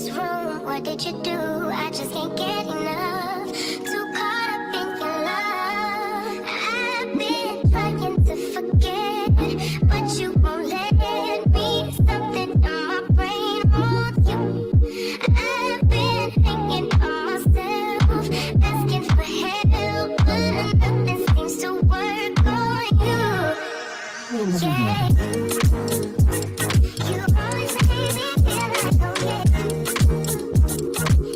this room, what did you do? I just can't get enough. Too caught up in your love. I've been trying to forget, but you won't let me. Something in my brain wants you. I've been thinking of myself, asking for help, but nothing seems to work on you. Yeah. You always make me feel like, oh yeah.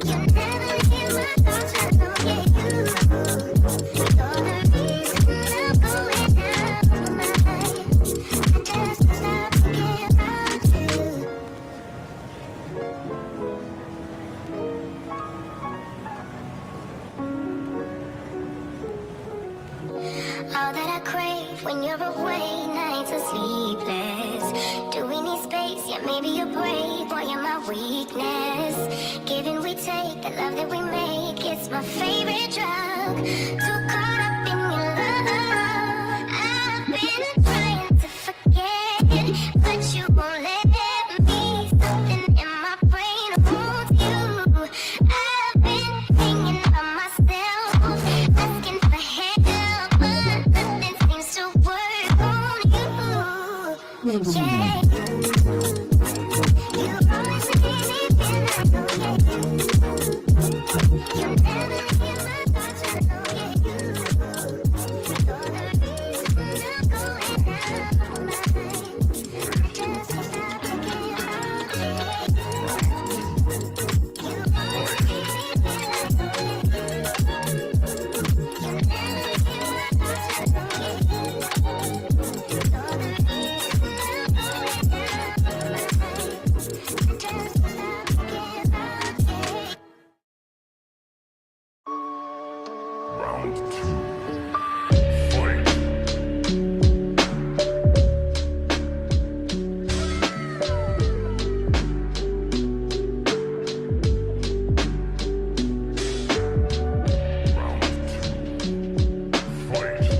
You never leave my thoughts, I know, yeah, you. You're the reason I'm going out of my mind. I just can't stop thinking about you. All that I crave when you're away, nights are sleepless. Do we need space? Yeah, maybe you're brave, boy, you're my weakness. Giving we take, the love that we make, it's my favorite drug. Too caught up in your love. I've been trying to forget, but you won't let me. Something in my brain wants you. I've been thinking of myself, asking for help, but nothing seems to work on you. Yeah. You always make me feel like, oh yeah. You never leave my thoughts, I know, yeah, you. You're the reason I'm going out of my mind. I just can't stop thinking about you. You always make me feel like, oh yeah. You never leave my thoughts, I know, yeah, you. You're the reason I'm going out of my mind. I just can't stop thinking about you. Round two. Fight. Round two. Fight.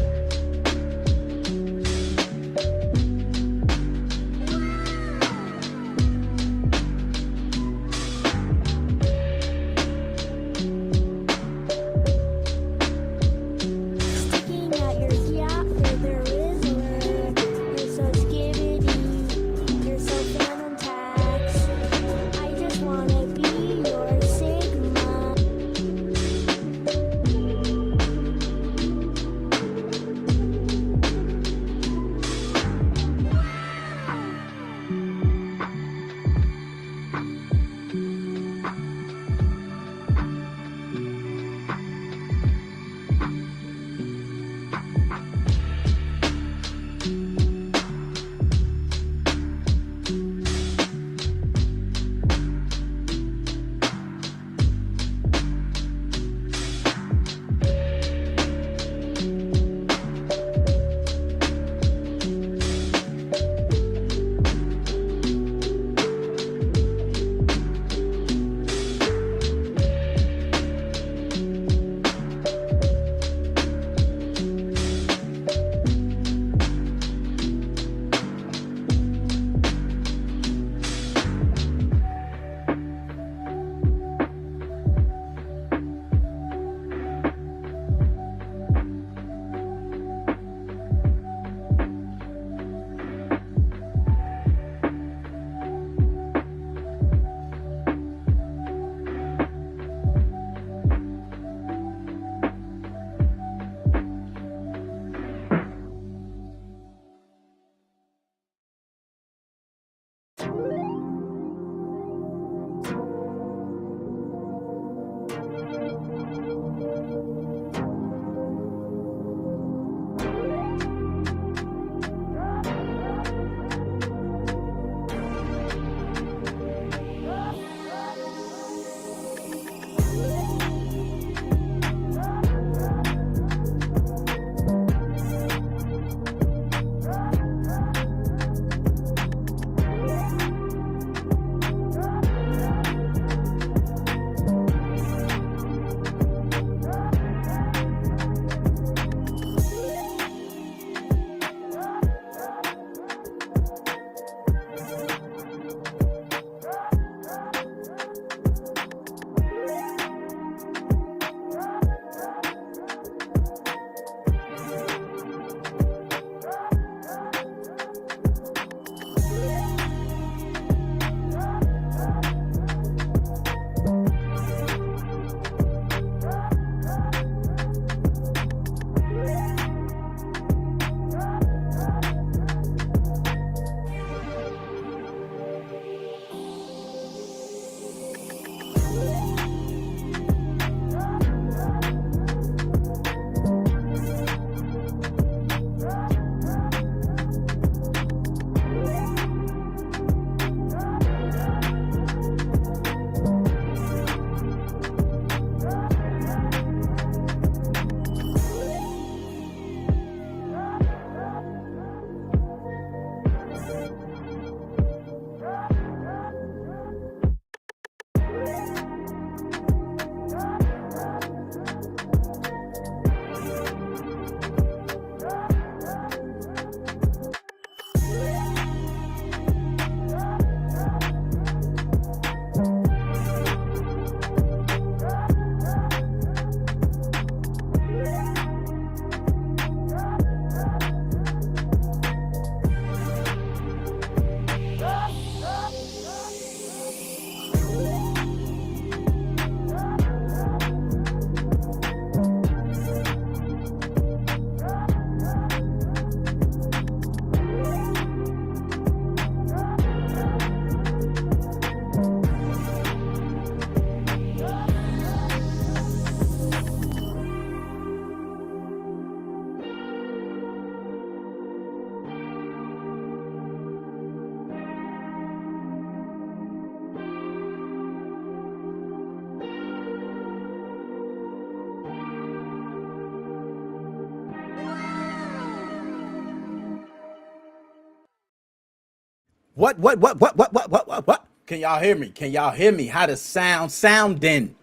What? Can y'all hear me? Can y'all hear me? How to sounding?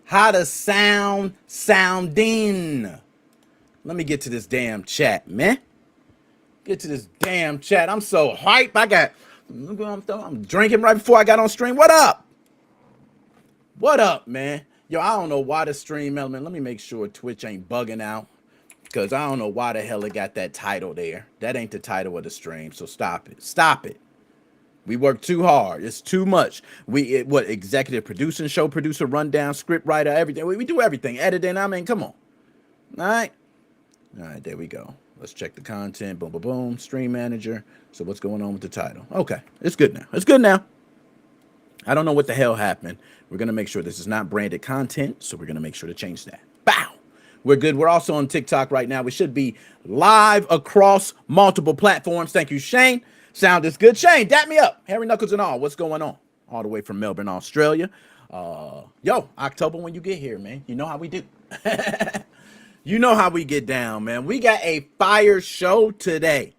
How to sounding? Let me get to this damn chat, man. Get to this damn chat. I'm so hype. I'm drinking right before I got on stream. What up? What up, man? Yo, I don't know why the stream element. Let me make sure Twitch ain't bugging out. Because I don't know why the hell it got that title there. That ain't the title of the stream. So stop it. Stop it. We work too hard. It's too much. What executive producing, show producer, rundown, script writer, everything. We do everything. Editing. I mean, come on. All right. All right, there we go. Let's check the content. Boom, boom, boom. Stream manager. So what's going on with the title? Okay. It's good now. It's good now. I don't know what the hell happened. We're going to make sure this is not branded content. So we're going to make sure to change that. Bow. We're good. We're also on TikTok right now. We should be live across multiple platforms. Thank you, Shane. Sound is good. Shane, dap me up. Harry Knuckles and all. What's going on? All the way from Melbourne, Australia. Yo, October when you get here, man. You know how we do. You know how we get down, man. We got a fire show today.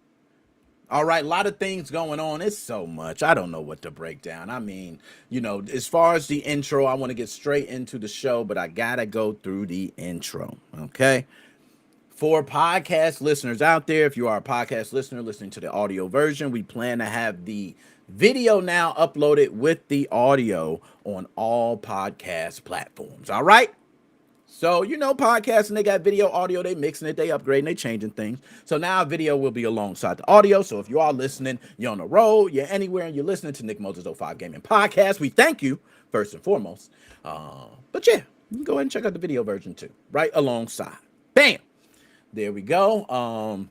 All right, a lot of things going on. It's so much. I don't know what to break down. I mean, you know, as far as the intro, I want to get straight into the show, but I got to go through the intro, okay? For podcast listeners out there, if you are a podcast listener listening to the audio version, we plan to have the video now uploaded with the audio on all podcast platforms, all right? So, you know, podcasting, they got video, audio, they mixing it, they upgrading, they changing things. So now video will be alongside the audio. So if you are listening, you're on the road, you're anywhere, and you're listening to Nick Moses 05 Gaming Podcast, we thank you, first and foremost. But yeah, you can go ahead and check out the video version too, right alongside. Bam! There we go.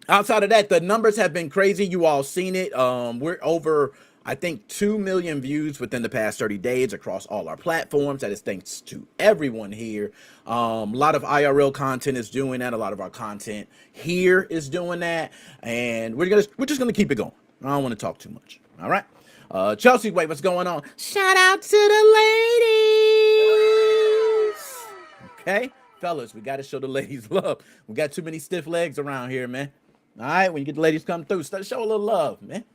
Outside of that, the numbers have been crazy. You all seen it. We're over, I think, 2 million views within the past 30 days across all our platforms. That is thanks to everyone here. A lot of IRL content is doing that. A lot of our content here is doing that. And we're just gonna keep it going. I don't want to talk too much. All right. Chelsea, wait, what's going on? Shout out to the ladies. Okay, fellas, we got to show the ladies love. We got too many stiff legs around here, man. All right, when you get the ladies come through, show a little love, man.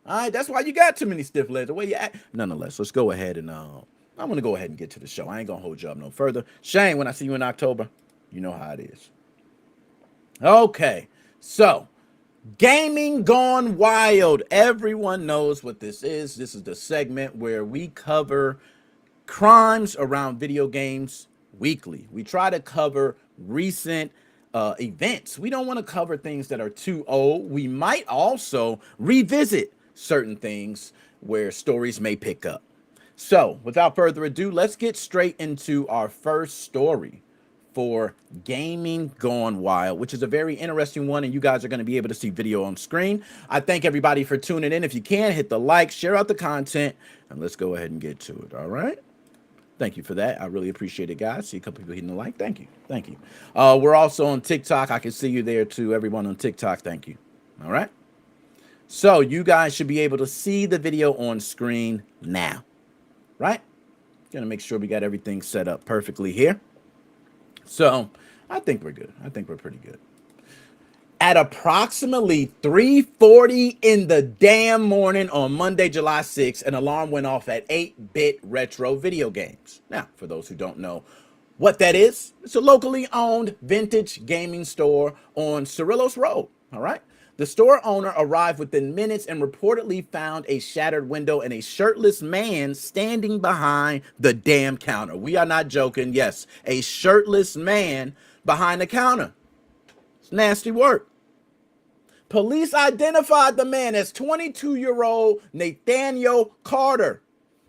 All right, that's why you got too many stiff legs. The way you act. Nonetheless, let's go ahead and I'm gonna go ahead and get to the show. I ain't gonna hold you up no further. Shane, when I see you in October, you know how it is. Okay, so gaming gone wild. Everyone knows what this is. This is the segment where we cover crimes around video games weekly. We try to cover recent events. We don't want to cover things that are too old. We might also revisit certain things where stories may pick up. So without further ado, let's get straight into our first story for Gaming Gone Wild, which is a very interesting one, and you guys are going to be able to see video on screen. I thank everybody for tuning in. If you can, hit the like, share out the content, and let's go ahead and get to it. All right. Thank you for that. I really appreciate it, guys. See a couple people hitting the like. Thank you. Thank you. We're also on TikTok. I can see you there too. Everyone on TikTok, thank you. All right. So you guys should be able to see the video on screen now, right? Gonna make sure we got everything set up perfectly here. So I think we're good. I think we're pretty good. At approximately 3:40 in the damn morning on Monday, July 6th, an alarm went off at 8-Bit Retro Video Games. Now, for those who don't know what that is, it's a locally owned vintage gaming store on Cerrillos Road, all right? The store owner arrived within minutes and reportedly found a shattered window and a shirtless man standing behind the damn counter. We are not joking. Yes, a shirtless man behind the counter. It's nasty work. Police identified the man as 22-year-old Nathaniel Carter.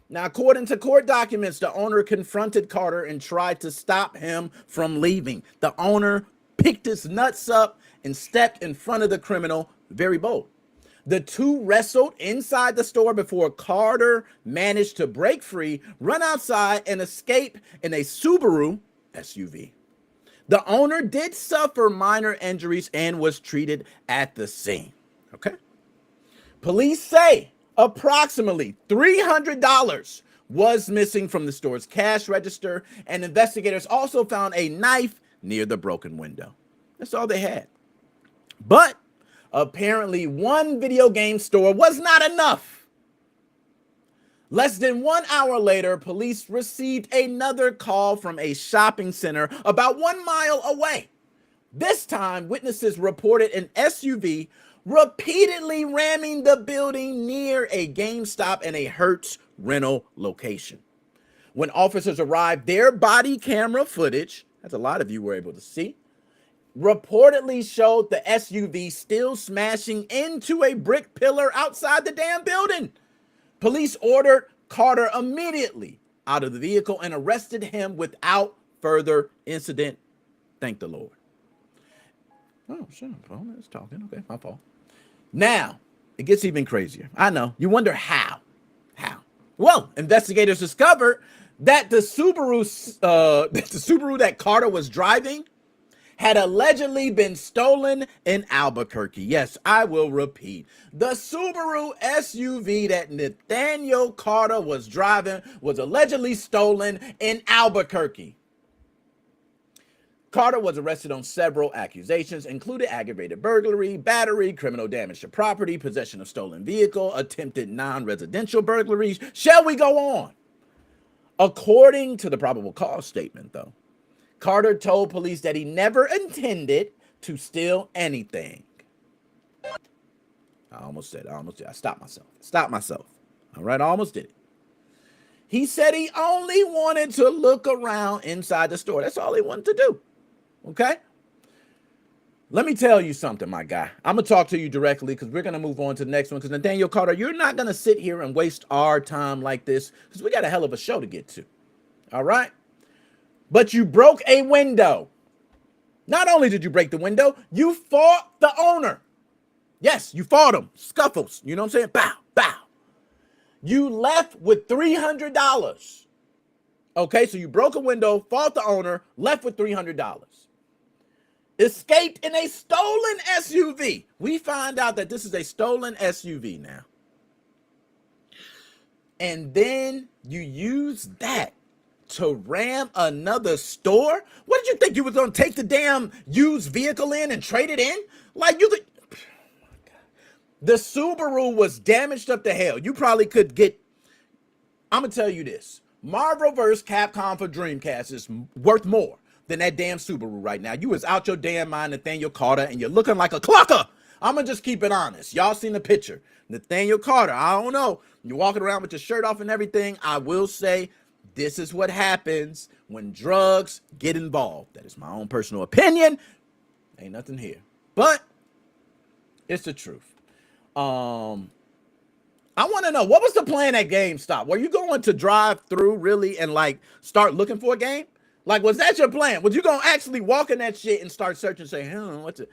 Now, according to court documents, the owner confronted Carter and tried to stop him from leaving. The owner picked his nuts up and stepped in front of the criminal, very bold. The two wrestled inside the store before Carter managed to break free, run outside, and escape in a Subaru SUV. The owner did suffer minor injuries and was treated at the scene. Okay. Police say approximately $300 was missing from the store's cash register, and investigators also found a knife near the broken window. That's all they had. But Apparently, one video game store was not enough. Less than 1 hour later, police received another call from a shopping center about 1 mile away. This time, witnesses reported an SUV repeatedly ramming the building near a GameStop and a Hertz rental location. When officers arrived, their body camera footage, as a lot of you were able to see, reportedly showed the SUV still smashing into a brick pillar outside the damn building. Police ordered Carter immediately out of the vehicle and arrested him without further incident. Thank the Lord. Oh, shut up, phone. It's talking. Okay, my fault. Now, it gets even crazier. I know. You wonder how. How? Well, investigators discovered that the Subaru that Carter was driving had allegedly been stolen in Albuquerque. Yes, I will repeat. The Subaru SUV that Nathaniel Carter was driving was allegedly stolen in Albuquerque. Carter was arrested on several accusations, including aggravated burglary, battery, criminal damage to property, possession of stolen vehicle, attempted non-residential burglaries. Shall we go on? According to the probable cause statement, though, Carter told police that he never intended to steal anything. I almost did. I stopped myself. All right, I almost did it. He said he only wanted to look around inside the store. That's all he wanted to do. Okay? Let me tell you something, my guy. I'm going to talk to you directly because we're going to move on to the next one. Because Nathaniel Carter, you're not going to sit here and waste our time like this because we got a hell of a show to get to. All right? But you broke a window. Not only did you break the window, you fought the owner. Yes, you fought him. Scuffles. You know what I'm saying? Bow, bow. You left with $300. Okay, so you broke a window, fought the owner, left with $300. Escaped in a stolen SUV. We find out that this is a stolen SUV now. And then you use that to ram another store? What did you think you was going to take the damn used vehicle in and trade it in? Like you could... The Subaru was damaged up to hell. You probably could get... I'm going to tell you this. Marvel vs. Capcom for Dreamcast is worth more than that damn Subaru right now. You was out your damn mind, Nathaniel Carter, and you're looking like a clucker. I'm going to just keep it honest. Y'all seen the picture. Nathaniel Carter, I don't know. You're walking around with your shirt off and everything. I will say... this is what happens when drugs get involved. That is my own personal opinion. Ain't nothing here. But it's the truth. I want to know, what was the plan at GameStop? Were you going to drive through really and like start looking for a game? Like, was that your plan? Was you going to actually walk in that shit and start searching and say, what's it?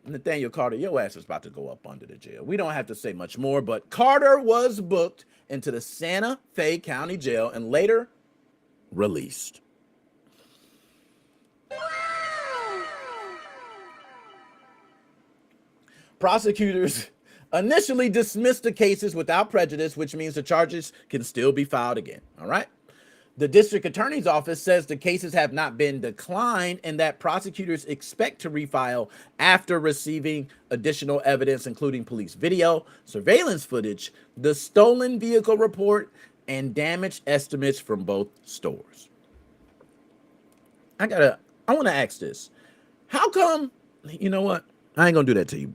Nathaniel Carter, your ass is about to go up under the jail. We don't have to say much more, but Carter was booked into the Santa Fe County Jail and later released. Prosecutors initially dismissed the cases without prejudice, which means the charges can still be filed again. All right. The district attorney's office says the cases have not been declined and that prosecutors expect to refile after receiving additional evidence, including police video, surveillance footage, the stolen vehicle report, and damage estimates from both stores. I want to ask this. How come, you know what? I ain't going to do that to you.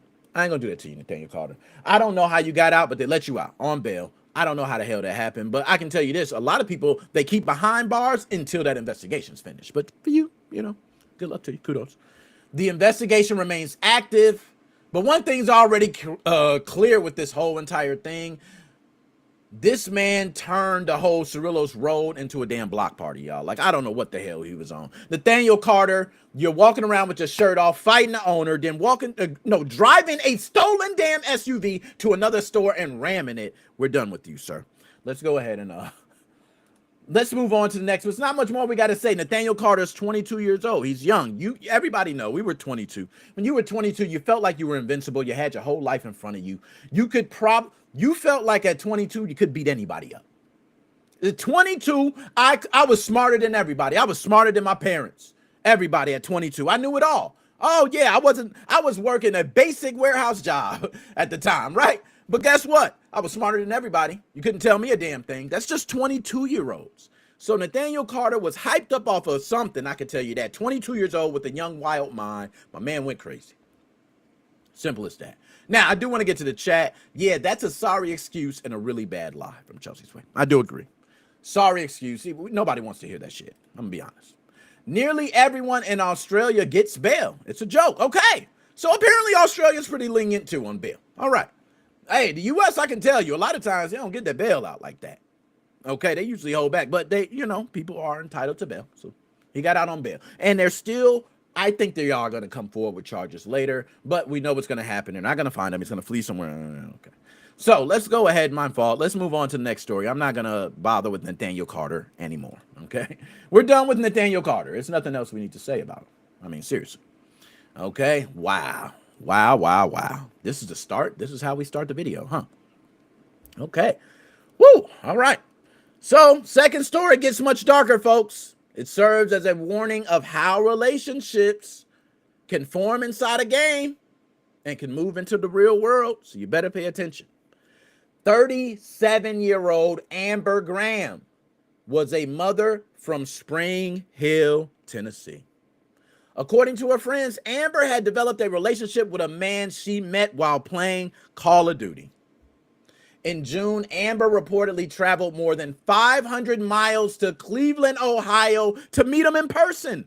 Nathaniel Carter. I don't know how you got out, but they let you out on bail. I don't know how the hell that happened, but I can tell you this. A lot of people, they keep behind bars until that investigation's finished. But for you, good luck to you. Kudos. The investigation remains active, but one thing's already clear with this whole entire thing. This man turned the whole Cerrillos Road into a damn block party, y'all. Like, I don't know what the hell he was on. Nathaniel Carter, you're walking around with your shirt off, fighting the owner, then driving a stolen damn SUV to another store and ramming it. We're done with you, sir. Let's go ahead and let's move on to the next one. It's not much more we got to say. Nathaniel Carter's 22 years old. He's young. Everybody know we were 22. When you were 22, you felt like you were invincible. You had your whole life in front of you. You felt like at 22, you could beat anybody up. At 22, I was smarter than everybody. I was smarter than my parents. Everybody at 22. I knew it all. Oh yeah, I was working a basic warehouse job at the time, right? But guess what? I was smarter than everybody. You couldn't tell me a damn thing. That's just 22-year-olds. So Nathaniel Carter was hyped up off of something, I can tell you that. 22 years old with a young, wild mind. My man went crazy. Simple as that. Now, I do want to get to the chat. Yeah, that's a sorry excuse and a really bad lie from Chelsea's way. I do agree. Sorry excuse. See, nobody wants to hear that shit. I'm going to be honest. Nearly everyone in Australia gets bail. It's a joke. Okay. So apparently Australia's pretty lenient too on bail. All right. Hey, the U.S., I can tell you, a lot of times they don't get their bail out like that. Okay, they usually hold back, but they, people are entitled to bail. So he got out on bail. And they're still, I think they are going to come forward with charges later, but we know what's going to happen. They're not going to find him. He's going to flee somewhere. Okay. So let's go ahead. My fault. Let's move on to the next story. I'm not going to bother with Nathaniel Carter anymore. Okay. We're done with Nathaniel Carter. There's nothing else we need to say about him. I mean, seriously. Okay. Wow. Wow. Wow. Wow. This is the start. This is how we start the video, huh? Okay. Woo. All right. So, second story gets much darker, folks. It serves as a warning of how relationships can form inside a game and can move into the real world. So you better pay attention. 37-year-old Amber Graham was a mother from Spring Hill, Tennessee. According to her friends, Amber had developed a relationship with a man she met while playing Call of Duty. In June, Amber reportedly traveled more than 500 miles to Cleveland, Ohio to meet him in person.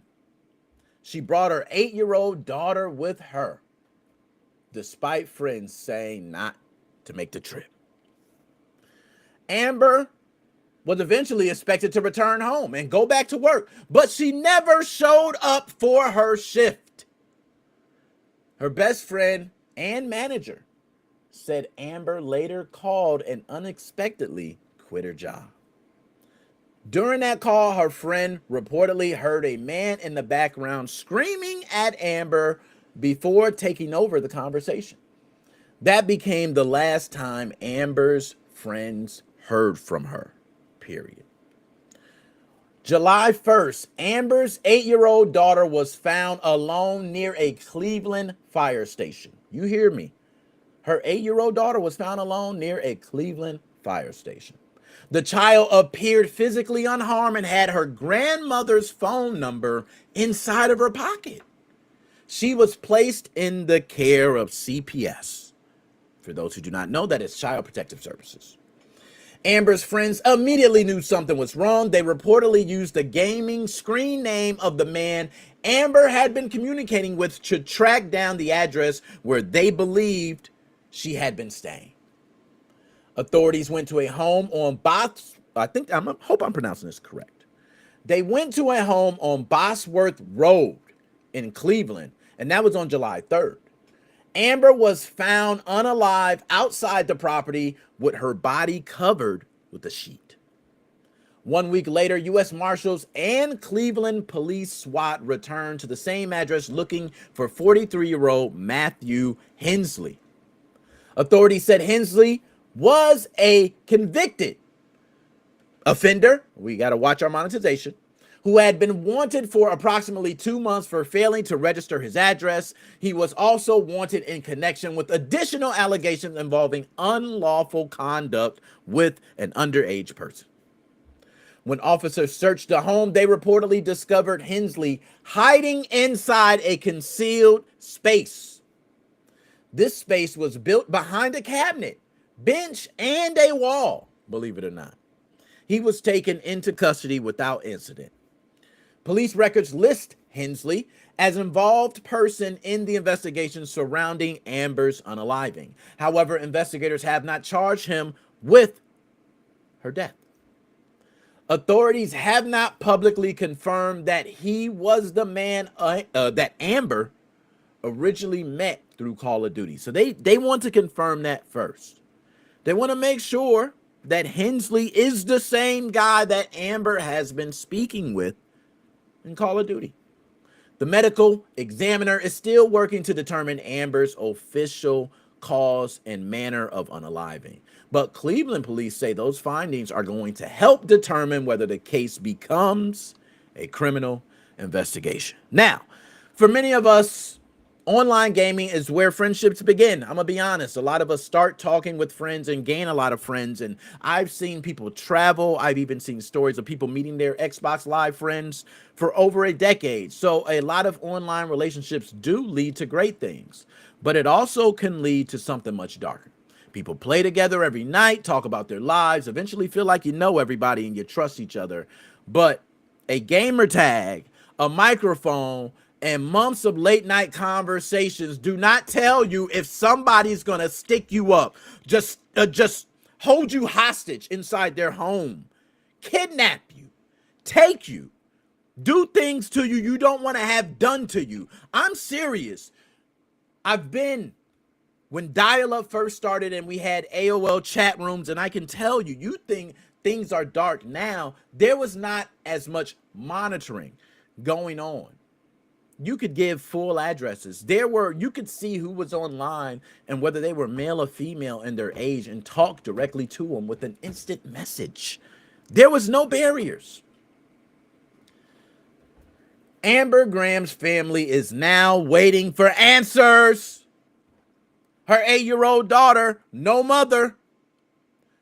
She brought her 8-year-old daughter with her, despite friends saying not to make the trip. Amber was eventually expected to return home and go back to work, but she never showed up for her shift. Her best friend and manager said Amber later called and unexpectedly quit her job. During that call, her friend reportedly heard a man in the background screaming at Amber before taking over the conversation. That became the last time Amber's friends heard from her, period. July 1st, Amber's 8-year-old daughter was found alone near a Cleveland fire station. You hear me? Her 8-year-old daughter was found alone near a Cleveland fire station. The child appeared physically unharmed and had her grandmother's phone number inside of her pocket. She was placed in the care of CPS. For those who do not know, that is Child Protective Services. Amber's friends immediately knew something was wrong. They reportedly used the gaming screen name of the man Amber had been communicating with to track down the address where they believed she had been staying. Authorities went to a home on hope I'm pronouncing this correct. They went to a home on Bosworth Road in Cleveland, and that was on July 3rd. Amber was found unalive outside the property with her body covered with a sheet. 1 week later, U.S. Marshals and Cleveland Police SWAT returned to the same address looking for 43-year-old Matthew Hensley. Authorities said Hensley was a convicted offender. We got to watch our monetization. Who had been wanted for approximately 2 months for failing to register his address. He was also wanted in connection with additional allegations involving unlawful conduct with an underage person. When officers searched the home, they reportedly discovered Hensley hiding inside a concealed space. This space was built behind a cabinet, bench, and a wall, believe it or not. He was taken into custody without incident. Police records list Hensley as an involved person in the investigation surrounding Amber's unaliving. However, investigators have not charged him with her death. Authorities have not publicly confirmed that he was the man that Amber originally met through Call of Duty. So they want to confirm that first. They want to make sure that Hensley is the same guy that Amber has been speaking with in Call of Duty. The medical examiner is still working to determine Amber's official cause and manner of unaliving. But Cleveland police say those findings are going to help determine whether the case becomes a criminal investigation. Now, for many of us Online gaming is where friendships begin. I'm gonna be honest. A lot of us start talking with friends and gain a lot of friends. And I've seen people travel. I've even seen stories of people meeting their Xbox Live friends for over a decade. So a lot of online relationships do lead to great things, but it also can lead to something much darker. People play together every night, talk about their lives, eventually feel like you know everybody and you trust each other. But a gamer tag, a microphone, and months of late night conversations do not tell you if somebody's gonna stick you up, just hold you hostage inside their home, kidnap you, take you, do things to you you don't want to have done to you. I'm serious. I've been when dial-up first started and we had AOL chat rooms, and I can tell you, you think things are dark now. There was not as much monitoring going on. You could give full addresses. You could see who was online and whether they were male or female and their age and talk directly to them with an instant message. There was no barriers. Amber Graham's family is now waiting for answers. Her 8-year-old daughter, no mother.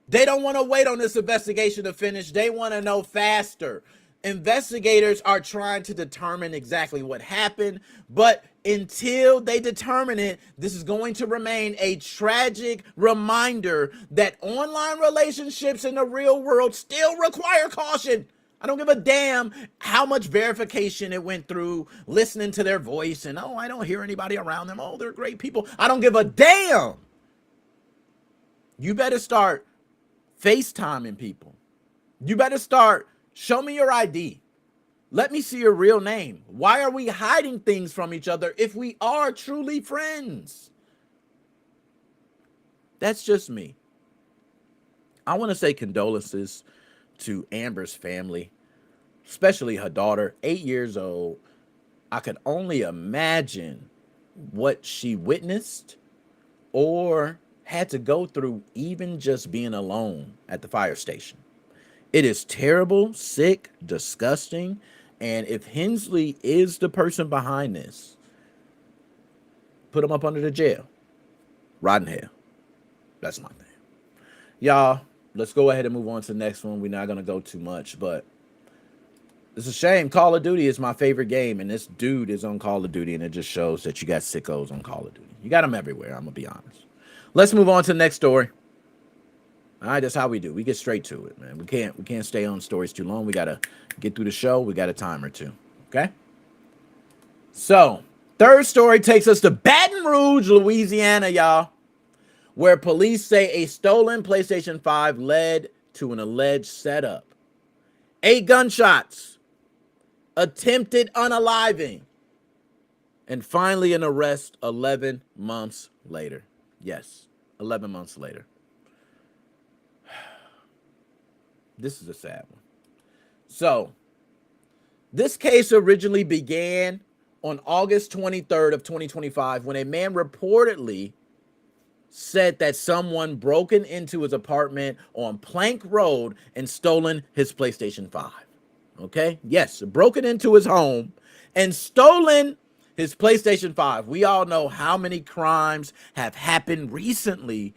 They don't want to wait on this investigation to finish. They want to know faster. Investigators are trying to determine exactly what happened, but until they determine it, this is going to remain a tragic reminder that online relationships in the real world still require caution. I don't give a damn how much verification it went through, listening to their voice, and oh, I don't hear anybody around them. Oh, they're great people. I don't give a damn. You better start FaceTiming people. You better start, show me your ID. Let me see your real name. Why are we hiding things from each other if we are truly friends? That's just me. I want to say condolences to Amber's family, especially her daughter, 8 years old. I could only imagine what she witnessed or had to go through even just being alone at the fire station. It is terrible, sick, disgusting, and if Hensley is the person behind this, put him up under the jail. Rot in hell. That's my thing. Y'all, let's go ahead and move on to the next one. We're not going to go too much, but it's a shame. Call of Duty is my favorite game, and this dude is on Call of Duty, and it just shows that you got sickos on Call of Duty. You got them everywhere, I'm going to be honest. Let's move on to the next story. All right, that's how we do. We get straight to it, man. We can't stay on stories too long. We got to get through the show. We got a time or two, okay? So, third story takes us to Baton Rouge, Louisiana, y'all, where police say a stolen PlayStation 5 led to an alleged setup. 8 gunshots, attempted unaliving, and finally an arrest 11 months later. Yes, 11 months later. This is a sad one. So, this case originally began on August 23rd of 2025 when a man reportedly said that someone broken into his apartment on Plank Road and stolen his PlayStation 5. Okay? Yes, broken into his home and stolen his PlayStation 5. We all know how many crimes have happened recently,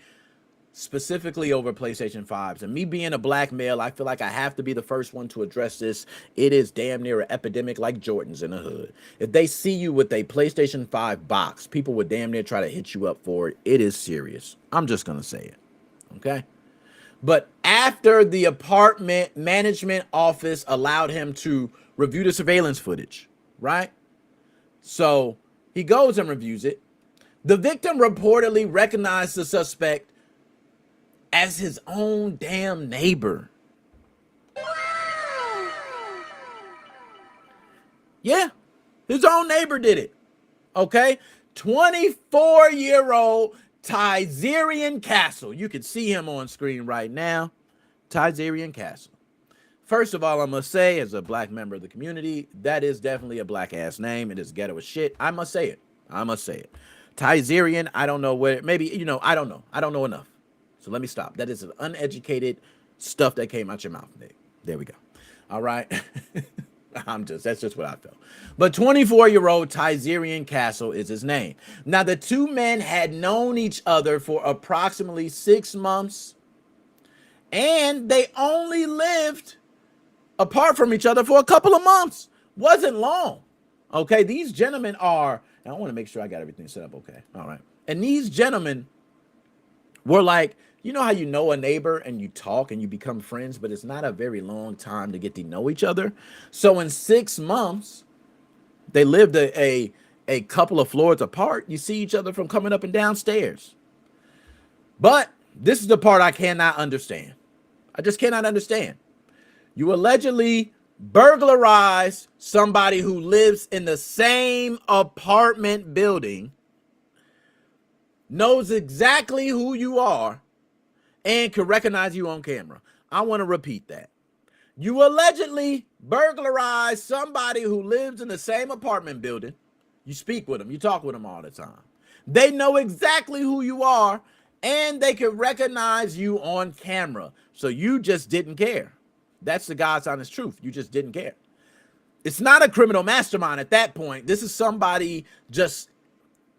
specifically over PlayStation 5s. And me being a black male, I feel like I have to be the first one to address this. It is damn near an epidemic like Jordans in the hood. If they see you with a PlayStation 5 box, people would damn near try to hit you up for it. It is serious. I'm just going to say it. Okay? But after the apartment management office allowed him to review the surveillance footage, right? So he goes and reviews it. The victim reportedly recognized the suspect as his own damn neighbor. Yeah, his own neighbor did it. Okay? 24-year-old Tyzerian Castle. You can see him on screen right now. Tyzerian Castle. First of all, I must say, as a black member of the community, that is definitely a black ass name. It is ghetto as shit. I must say it. I must say it. Tyzerian, I don't know where, maybe, I don't know. I don't know enough. So let me stop. That is an uneducated stuff that came out your mouth. There we go. All right. That's just what I felt. But 24-year-old Tizerian Castle is his name. Now, the two men had known each other for approximately 6 months, and they only lived apart from each other for a couple of months. Wasn't long. Okay, these gentlemen are, I want to make sure I got everything set up okay. All right. And these gentlemen were like, you know how you know a neighbor and you talk and you become friends, but it's not a very long time to get to know each other. So in 6 months, they lived a couple of floors apart. You see each other from coming up and downstairs. But this is the part I cannot understand. I just cannot understand. You allegedly burglarize somebody who lives in the same apartment building, knows exactly who you are, and can recognize you on camera. I want to repeat that. You allegedly burglarize somebody who lives in the same apartment building. You speak with them. You talk with them all the time. They know exactly who you are, and they can recognize you on camera. So you just didn't care. That's the God's honest truth. You just didn't care. It's not a criminal mastermind at that point. This is somebody just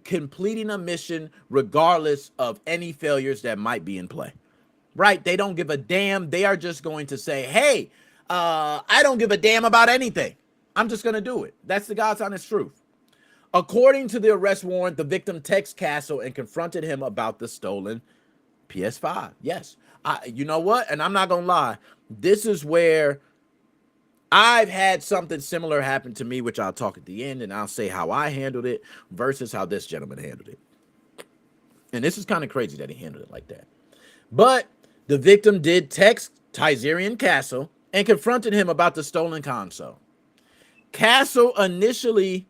completing a mission regardless of any failures that might be in play. Right? They don't give a damn. They are just going to say, hey, I don't give a damn about anything. I'm just going to do it. That's the God's honest truth. According to the arrest warrant, the victim texted Castle and confronted him about the stolen PS5. Yes. You know what? And I'm not going to lie. This is where I've had something similar happen to me, which I'll talk at the end, and I'll say how I handled it versus how this gentleman handled it. And this is kind of crazy that he handled it like that. But the victim did text Tizerian Castle and confronted him about the stolen console. Castle initially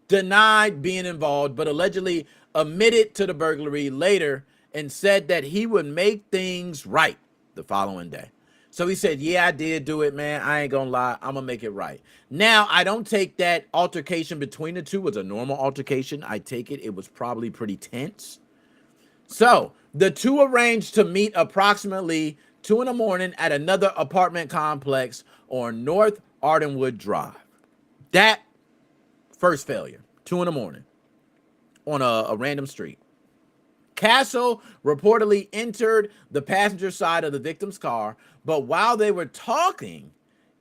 denied being involved, but allegedly admitted to the burglary later and said that he would make things right the following day. So he said, yeah, I did do it, man. I ain't gonna lie. I'm gonna make it right. Now, I don't take that altercation between the two as a normal altercation. I take it was probably pretty tense. So the two arranged to meet approximately 2 in the morning at another apartment complex on North Ardenwood Drive. That first failure, 2 in the morning on a random street. Castle reportedly entered the passenger side of the victim's car, but while they were talking,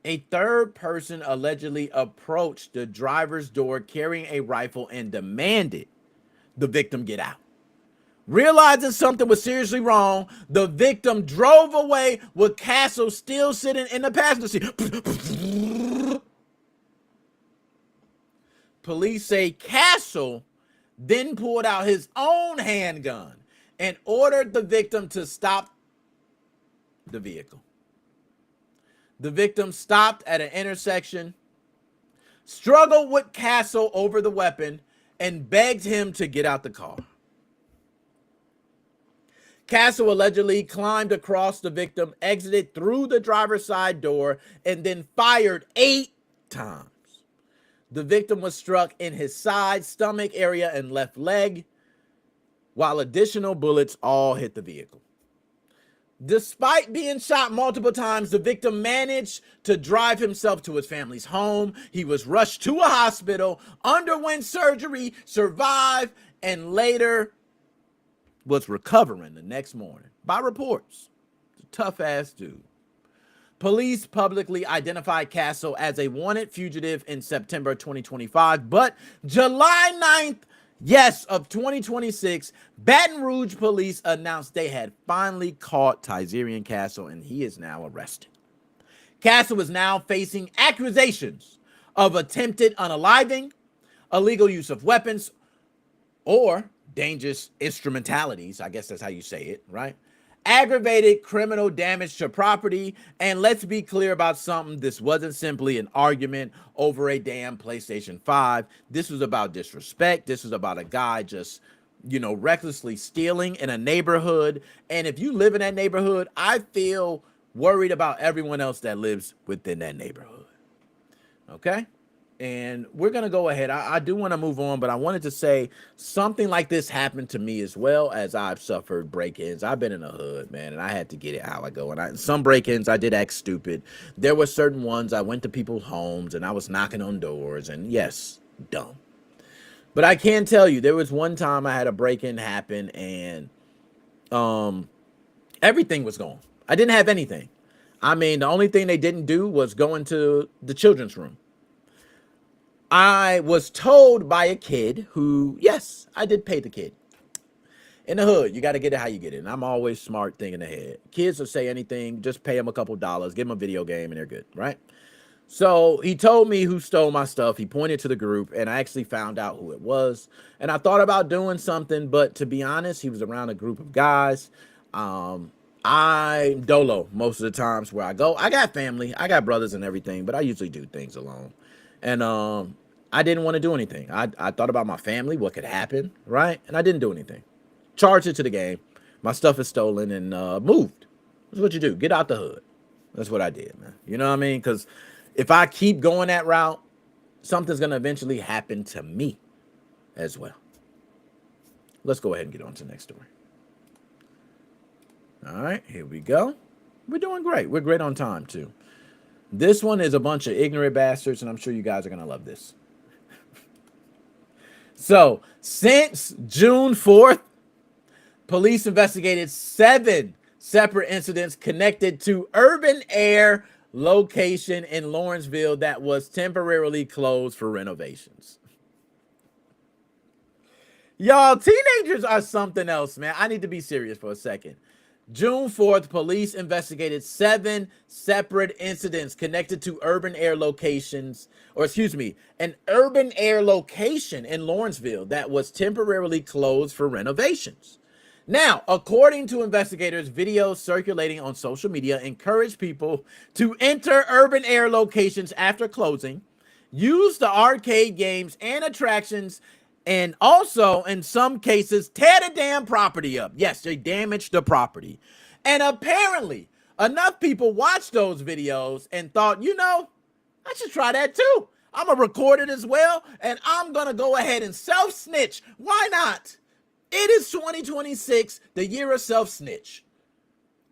a third person allegedly approached the driver's door carrying a rifle and demanded the victim get out. Realizing something was seriously wrong, the victim drove away with Castle still sitting in the passenger seat. Police say Castle then pulled out his own handgun and ordered the victim to stop the vehicle. The victim stopped at an intersection, struggled with Castle over the weapon, and begged him to get out the car. Castle allegedly climbed across the victim, exited through the driver's side door, and then fired 8 times. The victim was struck in his side, stomach area, and left leg, while additional bullets all hit the vehicle. Despite being shot multiple times, the victim managed to drive himself to his family's home. He was rushed to a hospital, underwent surgery, survived, and later was recovering the next morning. By reports, it's a tough-ass dude. Police publicly identified Castle as a wanted fugitive in September 2025, but July 9th, yes, of 2026, Baton Rouge police announced they had finally caught Tizerian Castle, and he is now arrested. Castle is now facing accusations of attempted unaliving, illegal use of weapons, or dangerous instrumentalities. I guess that's how you say it, right? Aggravated criminal damage to property. And let's be clear about something. This wasn't simply an argument over a damn PlayStation 5. This was about disrespect. This was about a guy just, recklessly stealing in a neighborhood. And if you live in that neighborhood, I feel worried about everyone else that lives within that neighborhood. Okay? And we're going to go ahead. I do want to move on, but I wanted to say something like this happened to me as well, as I've suffered break-ins. I've been in the hood, man, and I had to get it how I go. And some break-ins, I did act stupid. There were certain ones I went to people's homes and I was knocking on doors, and yes, dumb. But I can tell you, there was one time I had a break-in happen, and everything was gone. I didn't have anything. I mean, the only thing they didn't do was go into the children's room. I was told by a kid who, yes, I did pay the kid. In the hood, you got to get it how you get it. And I'm always smart thinking ahead. Kids will say anything, just pay them a couple dollars, give them a video game, and they're good, right? So he told me who stole my stuff. He pointed to the group, and I actually found out who it was. And I thought about doing something, but to be honest, he was around a group of guys. I'm dolo most of the times where I go. I got family, I got brothers and everything, but I usually do things alone. And I didn't want to do anything. I thought about my family, what could happen, right? And I didn't do anything. Charged it to the game. My stuff is stolen and moved. That's what you do. Get out the hood. That's what I did, man. You know what I mean? Because if I keep going that route, something's going to eventually happen to me as well. Let's go ahead and get on to the next story. All right, here we go. We're doing great. We're great on time, too. This one is a bunch of ignorant bastards, and I'm sure you guys are going to love this. So, since June 4th, police investigated 7 separate incidents connected to urban air location in Lawrenceville that was temporarily closed for renovations. Y'all, teenagers are something else, man. I need to be serious for a second. June 4th, police investigated 7 separate incidents connected to urban air locations, an urban air location in Lawrenceville that was temporarily closed for renovations. Now, according to investigators, videos circulating on social media encourage people to enter urban air locations after closing, use the arcade games and attractions, and also, in some cases, tear the damn property up. Yes, they damaged the property. And apparently, enough people watched those videos and thought, you know, I should try that too. I'm going to record it as well, and I'm going to go ahead and self-snitch. Why not? It is 2026, the year of self-snitch.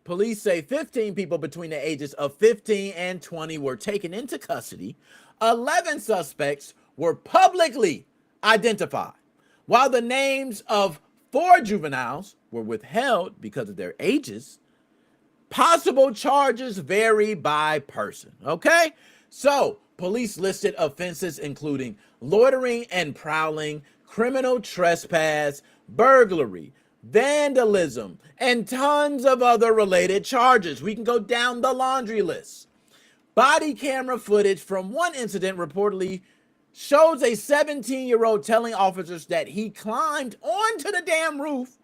Police say 15 people between the ages of 15 and 20 were taken into custody. 11 suspects were publicly identified, while the names of 4 juveniles were withheld because of their ages. Possible charges vary by person. Okay, so police listed offenses including loitering and prowling, criminal trespass, burglary, vandalism, and tons of other related charges. We can go down the laundry list. Body camera footage from one incident reportedly shows a 17-year-old telling officers that he climbed onto the damn roof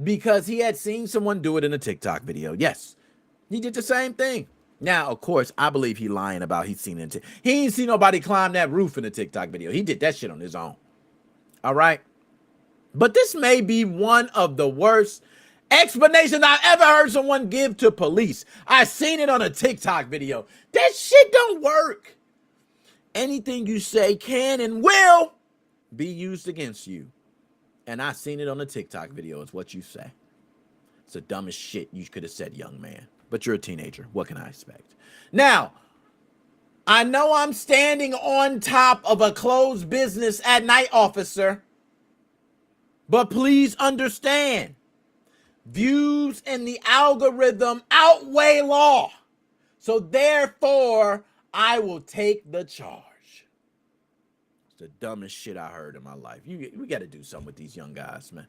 because he had seen someone do it in a TikTok video. Yes, he did the same thing. Now, of course, I believe he lying about he's seen it. He ain't seen nobody climb that roof in a TikTok video. He did that shit on his own. All right? But this may be one of the worst explanations I've ever heard someone give to police. I seen it on a TikTok video. That shit don't work. Anything you say can and will be used against you. And I seen it on a TikTok video is what you say. It's the dumbest shit you could have said, young man. But you're a teenager. What can I expect? Now, I know I'm standing on top of a closed business at night, officer. But please understand, views in the algorithm outweigh law. So therefore, I will take the charge. It's the dumbest shit I heard in my life. We got to do something with these young guys, man.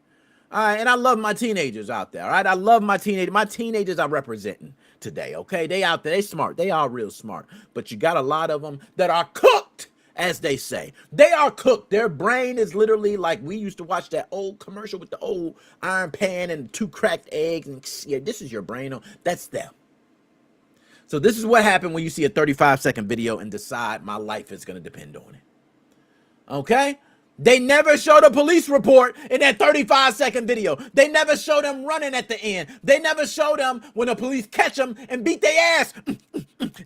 All right, and I love my teenagers out there, all right? I love my teenagers. My teenagers I'm representing today, okay? They out there, they smart. They are real smart. But you got a lot of them that are cooked, as they say. They are cooked. Their brain is literally like we used to watch that old commercial with the old iron pan and 2 cracked eggs. And yeah, this is your brain. That's them. So this is what happened when you see a 35-second video and decide my life is going to depend on it. Okay? They never showed a police report in that 35-second video. They never showed them running at the end. They never showed them when the police catch them and beat their ass.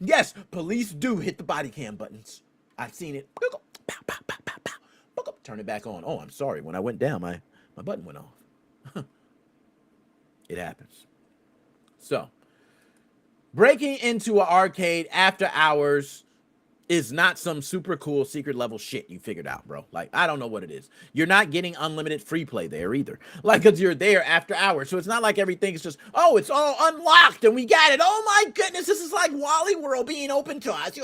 Yes, police do hit the body cam buttons. I seen it. Pow, pow, pow, pow, pow. Turn it back on. Oh, I'm sorry. When I went down, my button went off. It happens. So, breaking into an arcade after hours is not some super cool secret level shit you figured out, bro. Like, I don't know what it is. You're not getting unlimited free play there either. Like, because you're there after hours. So it's not like everything is just, oh, it's all unlocked and we got it. Oh my goodness, this is like Wally World being open to us.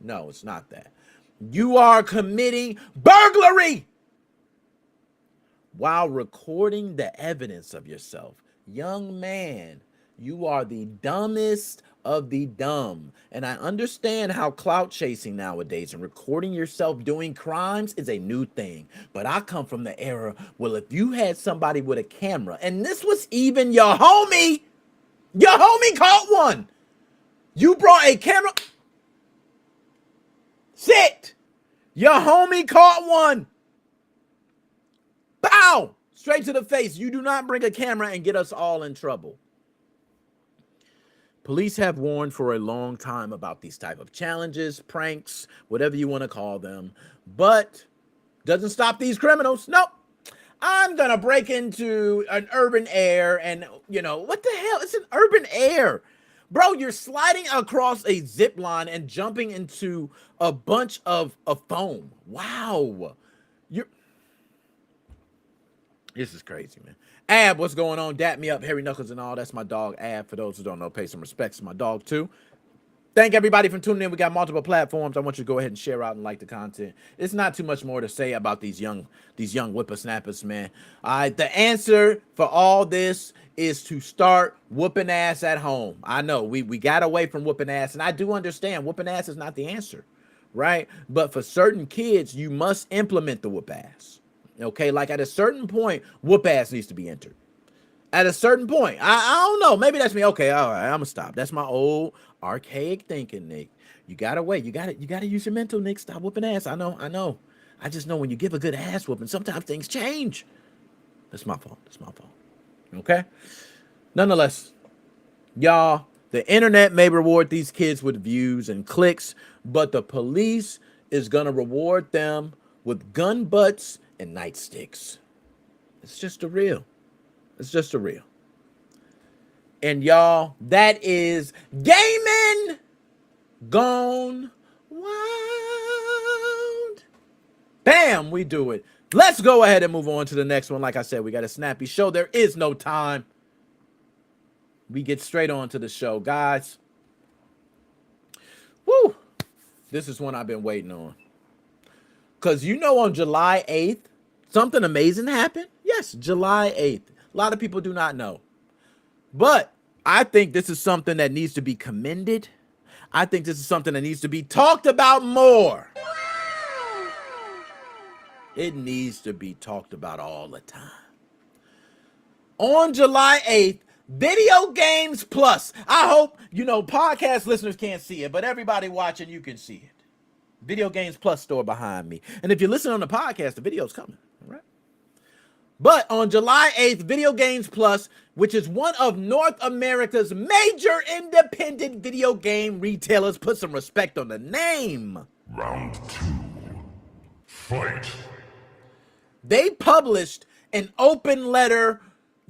No, it's not that. You are committing burglary while recording the evidence of yourself. Young man, you are the dumbest of the dumb. And I understand how clout chasing nowadays and recording yourself doing crimes is a new thing. But I come from the era, well, if you had somebody with a camera, and this was even your homie caught one. You brought a camera. Sit. Your homie caught one. Bow! Straight to the face. You do not bring a camera and get us all in trouble. Police have warned for a long time about these type of challenges, pranks, whatever you want to call them, but doesn't stop these criminals. Nope. I'm going to break into an urban air and, what the hell? It's an urban air. Bro, you're sliding across a zip line and jumping into a bunch of foam. Wow. This is crazy, man. Ab, what's going on? Dap me up, Harry Knuckles and all. That's my dog, Ab. For those who don't know, pay some respects to my dog, too. Thank everybody for tuning in. We got multiple platforms. I want you to go ahead and share out and like the content. It's not too much more to say about these young whippersnappers, man. All right, the answer for all this is to start whooping ass at home. I know we got away from whooping ass, and I do understand whooping ass is not the answer, right? But for certain kids, you must implement the whoop ass. Okay, like at a certain point, whoop ass needs to be entered. At a certain point, I don't know. Maybe that's me. Okay, all right, I'm gonna stop. That's my old archaic thinking, Nick. You gotta wait. You gotta use your mental, Nick. Stop whooping ass. I know. I just know when you give a good ass whooping, sometimes things change. That's my fault. Okay. Nonetheless, y'all, the internet may reward these kids with views and clicks, but the police is gonna reward them with gun butts and nightsticks. It's just a real. And y'all, that is gaming gone wild. Bam, we do it. Let's go ahead and move on to the next one. Like I said, we got a snappy show. There is no time. We get straight on to the show, guys. Woo! This is one I've been waiting on. Because on July 8th, something amazing happened. Yes, July 8th. A lot of people do not know. But I think this is something that needs to be commended. I think this is something that needs to be talked about more. It needs to be talked about all the time. On July 8th, Video Games Plus. I hope, podcast listeners can't see it, but everybody watching, you can see it. Video Games Plus store behind me. And if you listen on the podcast, the video's coming. All right. But on July 8th, Video Games Plus, which is one of North America's major independent video game retailers, put some respect on the name. Round 2. Fight. They published an open letter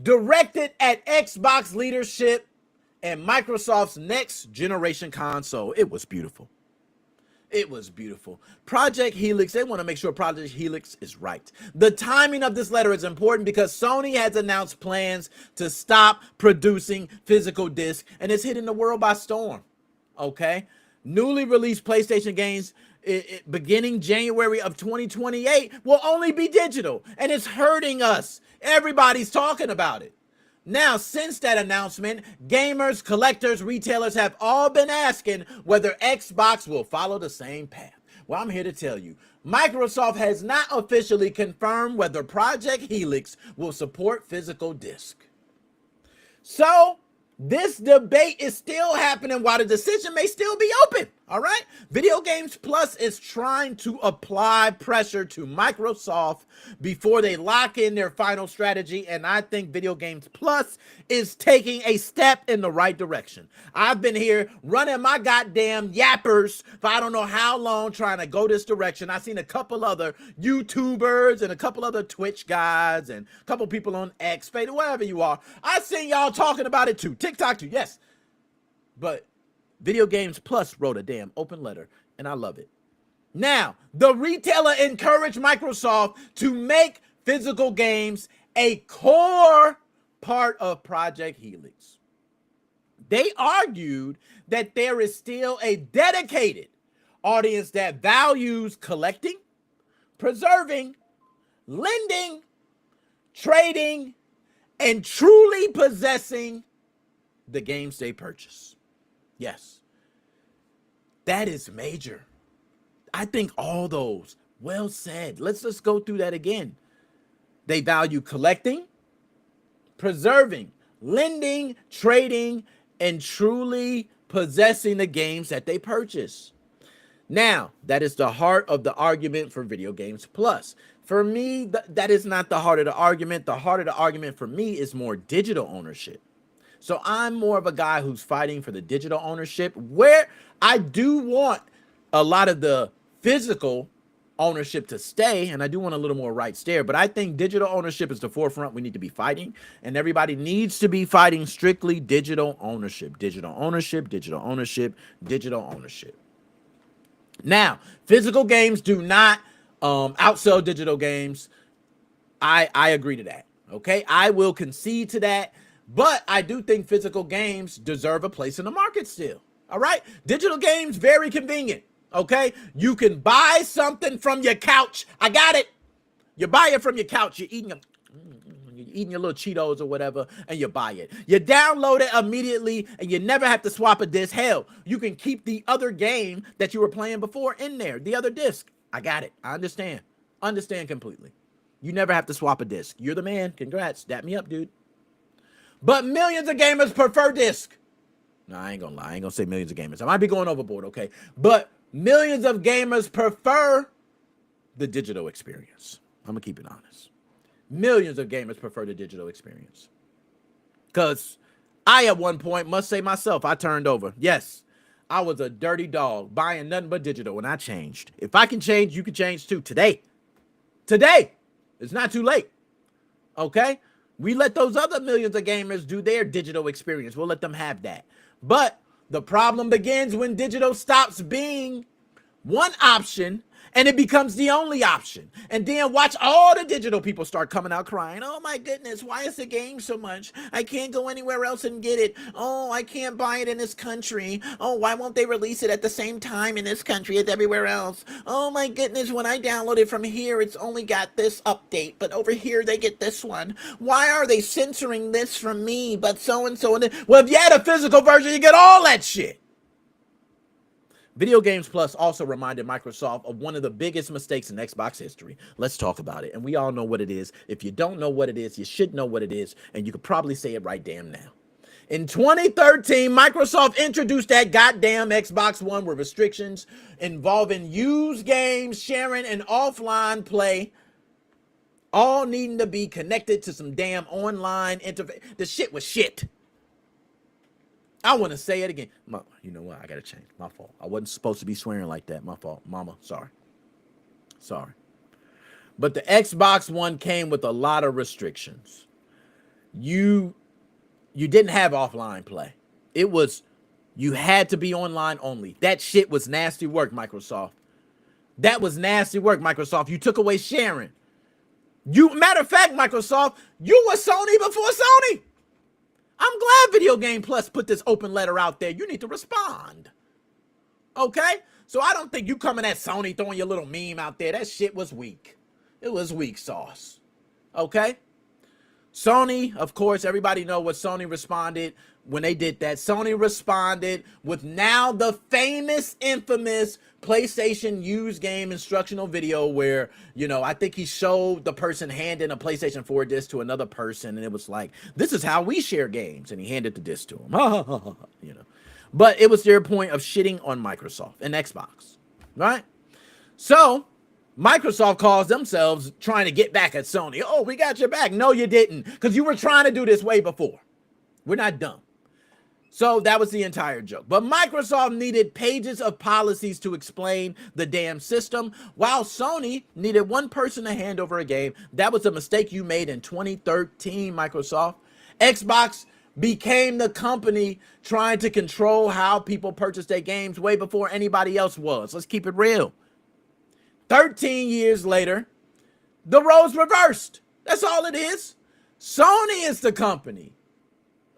directed at Xbox leadership and Microsoft's next generation console. It was beautiful. Project Helix, they want to make sure Project Helix is right. The timing of this letter is important because Sony has announced plans to stop producing physical discs, and it's hitting the world by storm. Okay? Newly released PlayStation games beginning January of 2028 will only be digital, and it's hurting us. Everybody's talking about it. Now, since that announcement, gamers, collectors, retailers have all been asking whether Xbox will follow the same path. Well, I'm here to tell you, Microsoft has not officially confirmed whether Project Helix will support physical disc. So, this debate is still happening while the decision may still be open. All right. Video Games Plus is trying to apply pressure to Microsoft before they lock in their final strategy. And I think Video Games Plus is taking a step in the right direction. I've been here running my goddamn yappers for I don't know how long trying to go this direction. I've seen a couple other YouTubers and a couple other Twitch guys and a couple people on X, Fade, wherever you are. I've seen y'all talking about it too. TikTok too, yes. But Video Games Plus wrote a damn open letter, and I love it. Now, the retailer encouraged Microsoft to make physical games a core part of Project Helix. They argued that there is still a dedicated audience that values collecting, preserving, lending, trading, and truly possessing the games they purchase. Yes, that is major. I think all those, well said. Let's just go through that again. They value collecting, preserving, lending, trading, and truly possessing the games that they purchase. Now, that is the heart of the argument for Video Games Plus. For me, that is not the heart of the argument. The heart of the argument for me is more digital ownership. So I'm more of a guy who's fighting for the digital ownership, where I do want a lot of the physical ownership to stay, and I do want a little more rights there, but I think digital ownership is the forefront we need to be fighting, and everybody needs to be fighting strictly digital ownership, digital ownership, digital ownership, digital ownership. Now, physical games do not outsell digital games. I agree to that, okay? I will concede to that. But I do think physical games deserve a place in the market still. All right. Digital games, very convenient. Okay. You can buy something from your couch. I got it. You buy it from your couch. You're eating your little Cheetos or whatever, and you buy it. You download it immediately, and you never have to swap a disc. Hell, you can keep the other game that you were playing before in there, the other disc. I got it. I understand. Understand completely. You never have to swap a disc. You're the man. Congrats. Dap me up, dude. But millions of gamers prefer disc. No, I ain't gonna lie. I ain't gonna say millions of gamers. I might be going overboard, okay? But millions of gamers prefer the digital experience. I'm gonna keep it honest. Millions of gamers prefer the digital experience. Because I, at one point, must say myself, I turned over. Yes, I was a dirty dog buying nothing but digital, and I changed. If I can change, you can change too. Today. It's not too late. Okay? We let those other millions of gamers do their digital experience. We'll let them have that. But the problem begins when digital stops being one option and it becomes the only option. And then watch all the digital people start coming out crying. Oh my goodness, why is the game so much? I can't go anywhere else and get it. Oh, I can't buy it in this country. Oh, why won't they release it at the same time in this country as everywhere else? Oh my goodness, when I download it from here, it's only got this update, but over here they get this one. Why are they censoring this from me, but so-and-so? Well, if you had a physical version, you get all that shit. Video Games Plus also reminded Microsoft of one of the biggest mistakes in Xbox history. Let's talk about it. And we all know what it is. If you don't know what it is, you should know what it is. And you could probably say it right damn now. In 2013, Microsoft introduced that goddamn Xbox One with restrictions involving used games, sharing, and offline play, all needing to be connected to some damn online interface. The shit was shit. I want to say it again. You know what? I got to change. My fault. I wasn't supposed to be swearing like that. My fault. Mama, sorry. Sorry. But the Xbox One came with a lot of restrictions. You didn't have offline play. It was, you had to be online only. That shit was nasty work, Microsoft. That was nasty work, Microsoft. You took away sharing. Matter of fact, Microsoft, you were Sony before Sony. I'm glad Video Game Plus put this open letter out there. You need to respond. Okay? So I don't think you coming at Sony throwing your little meme out there. That shit was weak. It was weak sauce. Okay? Sony, of course, everybody know what Sony responded when they did that. Sony responded with now the famous, infamous PlayStation used game instructional video where, you know, I think he showed the person handing a PlayStation 4 disc to another person, and it was like, this is how we share games, and he handed the disc to him. You know. But it was their point of shitting on Microsoft and Xbox, right? So Microsoft calls themselves trying to get back at Sony. Oh, we got your back. No, you didn't, because you were trying to do this way before. We're not dumb. So that was the entire joke. But Microsoft needed pages of policies to explain the damn system, while Sony needed one person to hand over a game. That was a mistake you made in 2013, Microsoft. Xbox became the company trying to control how people purchase their games way before anybody else was. Let's keep it real. 13 years later, the roles reversed. That's all it is. Sony is the company.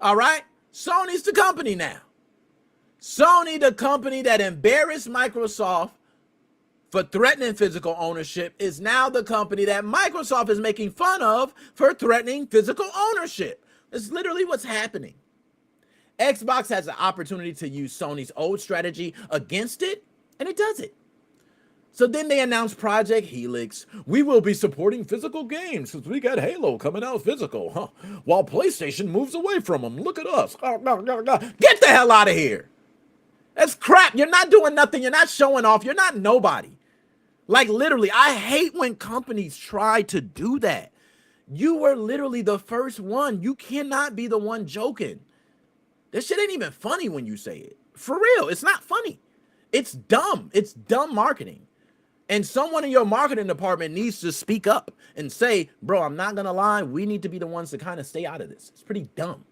All right? Sony's the company now. Sony, the company that embarrassed Microsoft for threatening physical ownership, is now the company that Microsoft is making fun of for threatening physical ownership. That's literally what's happening. Xbox has the opportunity to use Sony's old strategy against it, and it does it. So then they announced Project Helix. We will be supporting physical games since we got Halo coming out physical, huh? While PlayStation moves away from them. Look at us. Get the hell out of here. That's crap. You're not doing nothing. You're not showing off. You're not nobody. Like, literally, I hate when companies try to do that. You were literally the first one. You cannot be the one joking. This shit ain't even funny when you say it. For real, it's not funny. It's dumb. It's dumb marketing. And someone in your marketing department needs to speak up and say, bro, I'm not going to lie. We need to be the ones to kind of stay out of this. It's pretty dumb.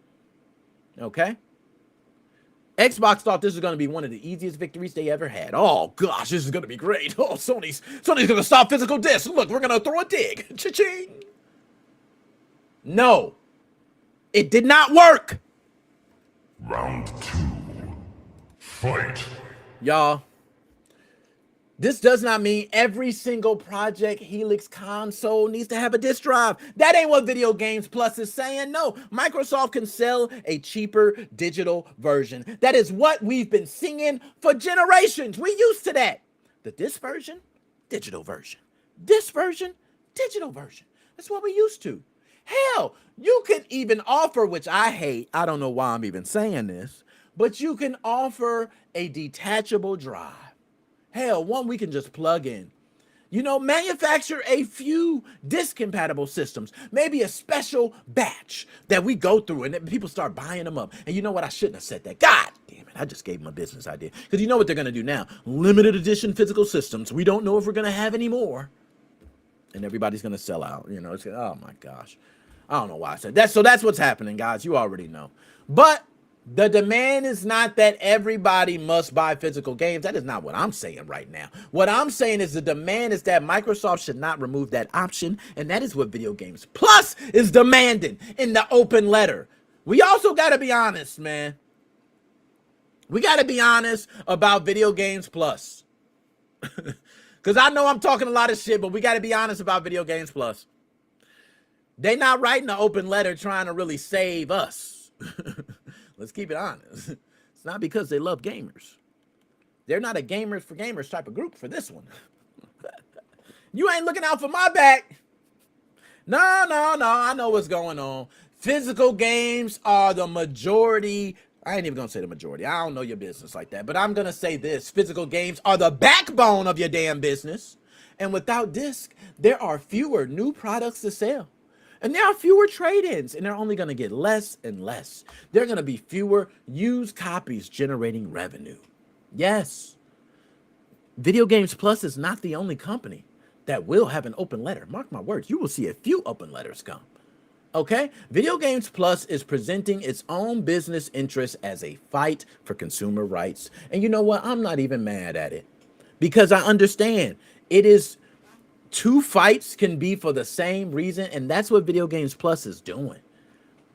Okay? Xbox thought this was going to be one of the easiest victories they ever had. Oh, gosh, this is going to be great. Oh, Sony's going to stop physical discs. Look, we're going to throw a dig. Cha-ching. No. It did not work. Round 2. Fight. Y'all, this does not mean every single Project Helix console needs to have a disk drive. That ain't what Video Games Plus is saying. No, Microsoft can sell a cheaper digital version. That is what we've been singing for generations. We used to that. The disc version, digital version. This version, digital version. That's what we used to. Hell, you can even offer, which I hate, I don't know why I'm even saying this, but you can offer a detachable drive. Hell, one we can just plug in. You know, manufacture a few disk-compatible systems. Maybe a special batch that we go through and then people start buying them up. And you know what? I shouldn't have said that. God damn it. I just gave them a business idea. Because you know what they're going to do now? Limited edition physical systems. We don't know if we're going to have any more. And everybody's going to sell out. You know, it's, oh my gosh. I don't know why I said that. So that's what's happening, guys. You already know. But the demand is not that everybody must buy physical games. That is not what I'm saying right now. What I'm saying is the demand is that Microsoft should not remove that option. And that is what Video Games Plus is demanding in the open letter. We also got to be honest, man. We got to be honest about Video Games Plus. Because I know I'm talking a lot of shit, but we got to be honest about Video Games Plus. They not writing an open letter trying to really save us. Let's keep it honest. It's not because they love gamers. They're not a gamers for gamers type of group for this one. You ain't looking out for my back. No. I know what's going on. Physical games are the majority. I ain't even going to say the majority. I don't know your business like that. But I'm going to say this. Physical games are the backbone of your damn business. And without disc, there are fewer new products to sell. And there are fewer trade-ins, and they're only going to get less and less. There are going to be fewer used copies generating revenue. Yes. Video Games Plus is not the only company that will have an open letter. Mark my words, you will see a few open letters come. Okay? Video Games Plus is presenting its own business interests as a fight for consumer rights. And you know what? I'm not even mad at it. Because I understand it is... Two fights can be for the same reason, and that's what Video Games Plus is doing,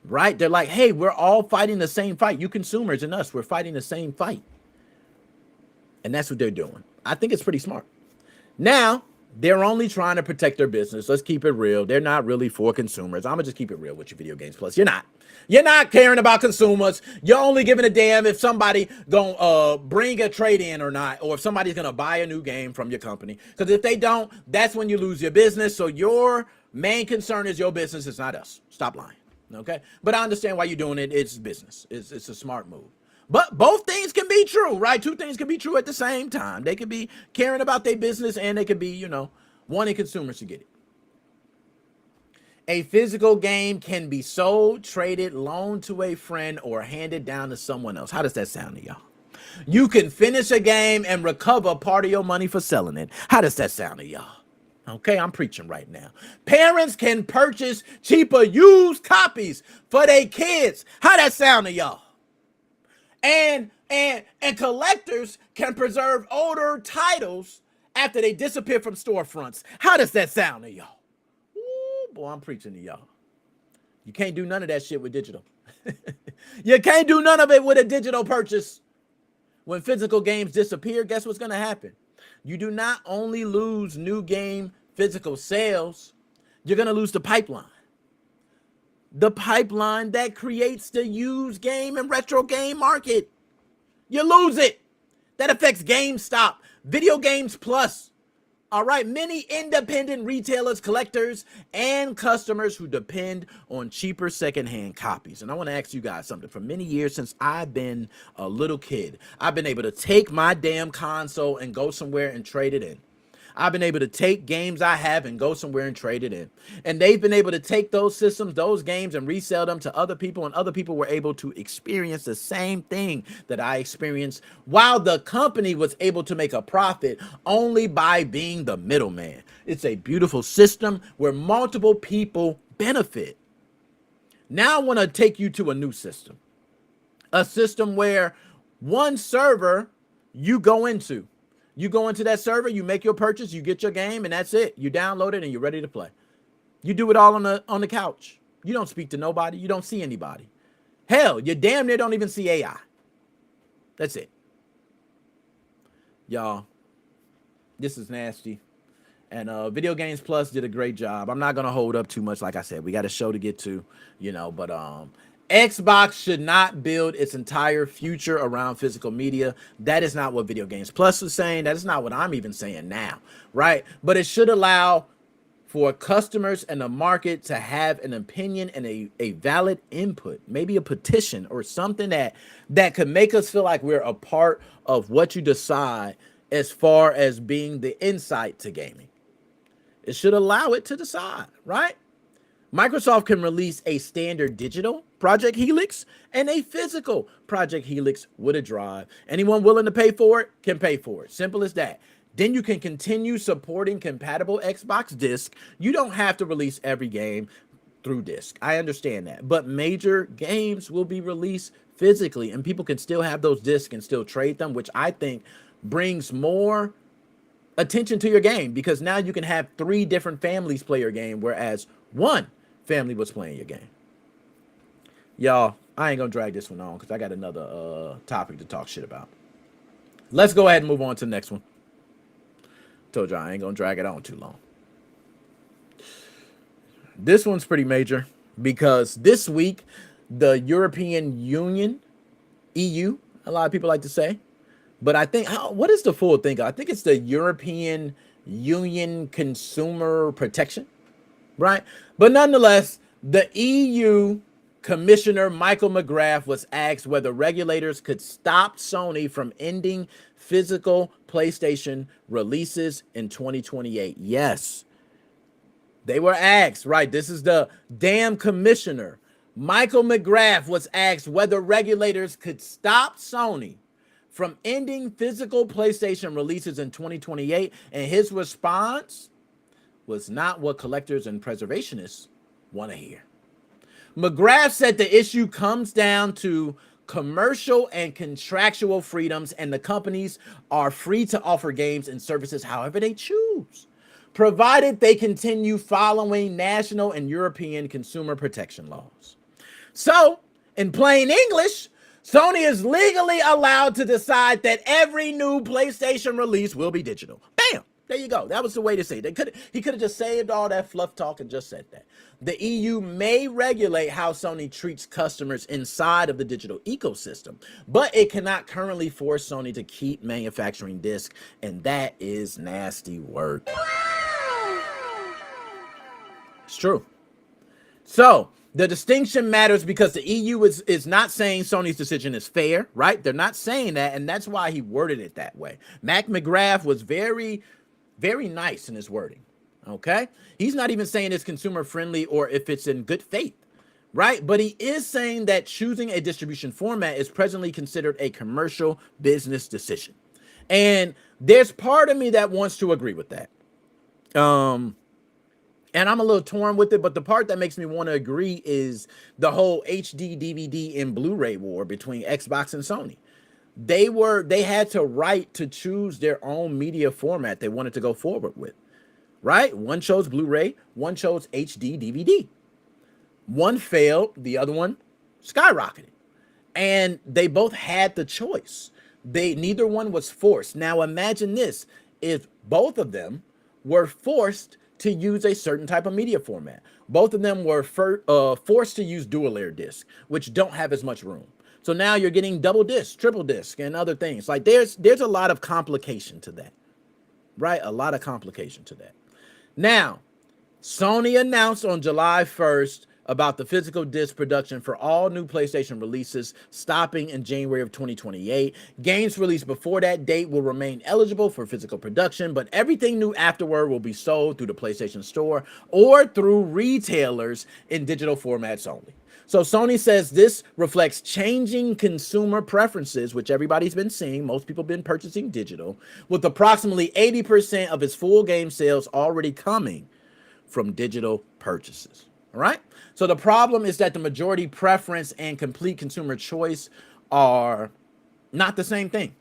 right? They're like, hey, we're all fighting the same fight. You consumers and us, we're fighting the same fight. And that's what they're doing. I think it's pretty smart. Now, they're only trying to protect their business. Let's keep it real. They're not really for consumers. I'm going to just keep it real with you, Video Games Plus. You're not. You're not caring about consumers. You're only giving a damn if somebody gonna bring a trade in or not, or if somebody's gonna buy a new game from your company. Because if they don't, that's when you lose your business. So your main concern is your business. It's not us. Stop lying. Okay? But I understand why you're doing it. It's business. It's a smart move. But both things can be true, right? Two things can be true at the same time. They could be caring about their business and they could be, wanting consumers to get it. A physical game can be sold, traded, loaned to a friend, or handed down to someone else. How does that sound to y'all? You can finish a game and recover part of your money for selling it. How does that sound to y'all? Okay, I'm preaching right now. Parents can purchase cheaper used copies for their kids. How that sound to y'all? And collectors can preserve older titles after they disappear from storefronts. How does that sound to y'all? Ooh, boy, I'm preaching to y'all. You can't do none of that shit with digital. You can't do none of it with a digital purchase. When physical games disappear, guess what's going to happen? You do not only lose new game physical sales, you're going to lose the pipeline. The pipeline that creates the used game and retro game market. You lose it. That affects GameStop, Video Games Plus. All right, many independent retailers, collectors, and customers who depend on cheaper secondhand copies. And I want to ask you guys something. For many years since I've been a little kid, I've been able to take my damn console and go somewhere and trade it in. I've been able to take games I have and go somewhere and trade it in. And they've been able to take those systems, those games, and resell them to other people. And other people were able to experience the same thing that I experienced, while the company was able to make a profit only by being the middleman. It's a beautiful system where multiple people benefit. Now I want to take you to a new system. A system where one server you go into. You go into that server, you make your purchase, you get your game, and that's it. You download it and you're ready to play. You do it all on the couch. You don't speak to nobody. You don't see anybody. Hell, you damn near don't even see AI. That's it. Y'all, this is nasty. And Video Games Plus did a great job. I'm not going to hold up too much. Like I said, we got a show to get to, but Xbox should not build its entire future around physical media. That is not what Video Games Plus was saying. That is not what I'm even saying now, right? But it should allow for customers and the market to have an opinion and a valid input, maybe a petition or something that could make us feel like we're a part of what you decide as far as being the insight to gaming. It should allow it to decide, right? Microsoft can release a standard digital Project Helix and a physical Project Helix with a drive. Anyone willing to pay for it can pay for it. Simple as that. Then you can continue supporting compatible Xbox disc. You don't have to release every game through disc. I understand that. But major games will be released physically, and people can still have those discs and still trade them, which I think brings more attention to your game, because now you can have 3 different families play your game, whereas one family was playing your game. Y'all, I ain't gonna drag this one on because I got another topic to talk shit about. Let's go ahead and move on to the next one. Told you I ain't gonna drag it on too long. This one's pretty major because this week the European Union, EU, a lot of people like to say, but I think, what is the full thing? I think it's the European Union Consumer Protection, right? But nonetheless, the EU Commissioner Michael McGrath was asked whether regulators could stop Sony from ending physical PlayStation releases in 2028. Yes, they were asked, right? This is the damn commissioner. Michael McGrath was asked whether regulators could stop Sony from ending physical PlayStation releases in 2028, and his response was not what collectors and preservationists want to hear. McGrath said the issue comes down to commercial and contractual freedoms, and the companies are free to offer games and services however they choose, provided they continue following national and European consumer protection laws. So, in plain English, Sony is legally allowed to decide that every new PlayStation release will be digital. Bam! There you go. That was the way to say it. He could have just saved all that fluff talk and just said that. The EU may regulate how Sony treats customers inside of the digital ecosystem, but it cannot currently force Sony to keep manufacturing discs, and that is nasty work. It's true. So, The distinction matters because the EU is not saying Sony's decision is fair, right? They're not saying that, and that's why he worded it that way. Mac McGrath was very, very nice in his wording, okay? He's not even saying it's consumer friendly or if it's in good faith, right? But he is saying that choosing a distribution format is presently considered a commercial business decision. And there's part of me that wants to agree with that. And I'm a little torn with it, but the part that makes me want to agree is the whole HD, DVD, and Blu-ray war between Xbox and Sony. They had to right to choose their own media format they wanted to go forward with, right? One chose Blu-ray, one chose HD, DVD. One failed, the other one skyrocketed. And they both had the choice. Neither one was forced. Now imagine this, if both of them were forced to use a certain type of media format. Both of them were forced to use dual layer disc, which don't have as much room. So now you're getting double disc, triple disc, and other things. Like there's a lot of complication to that, right? A lot of complication to that. Now, Sony announced on July 1st about the physical disc production for all new PlayStation releases stopping in January of 2028. Games released before that date will remain eligible for physical production, but everything new afterward will be sold through the PlayStation Store or through retailers in digital formats only. So Sony says this reflects changing consumer preferences, which everybody's been seeing. Most people have been purchasing digital, with approximately 80% of its full game sales already coming from digital purchases. All right. So the problem is that the majority preference and complete consumer choice are not the same thing.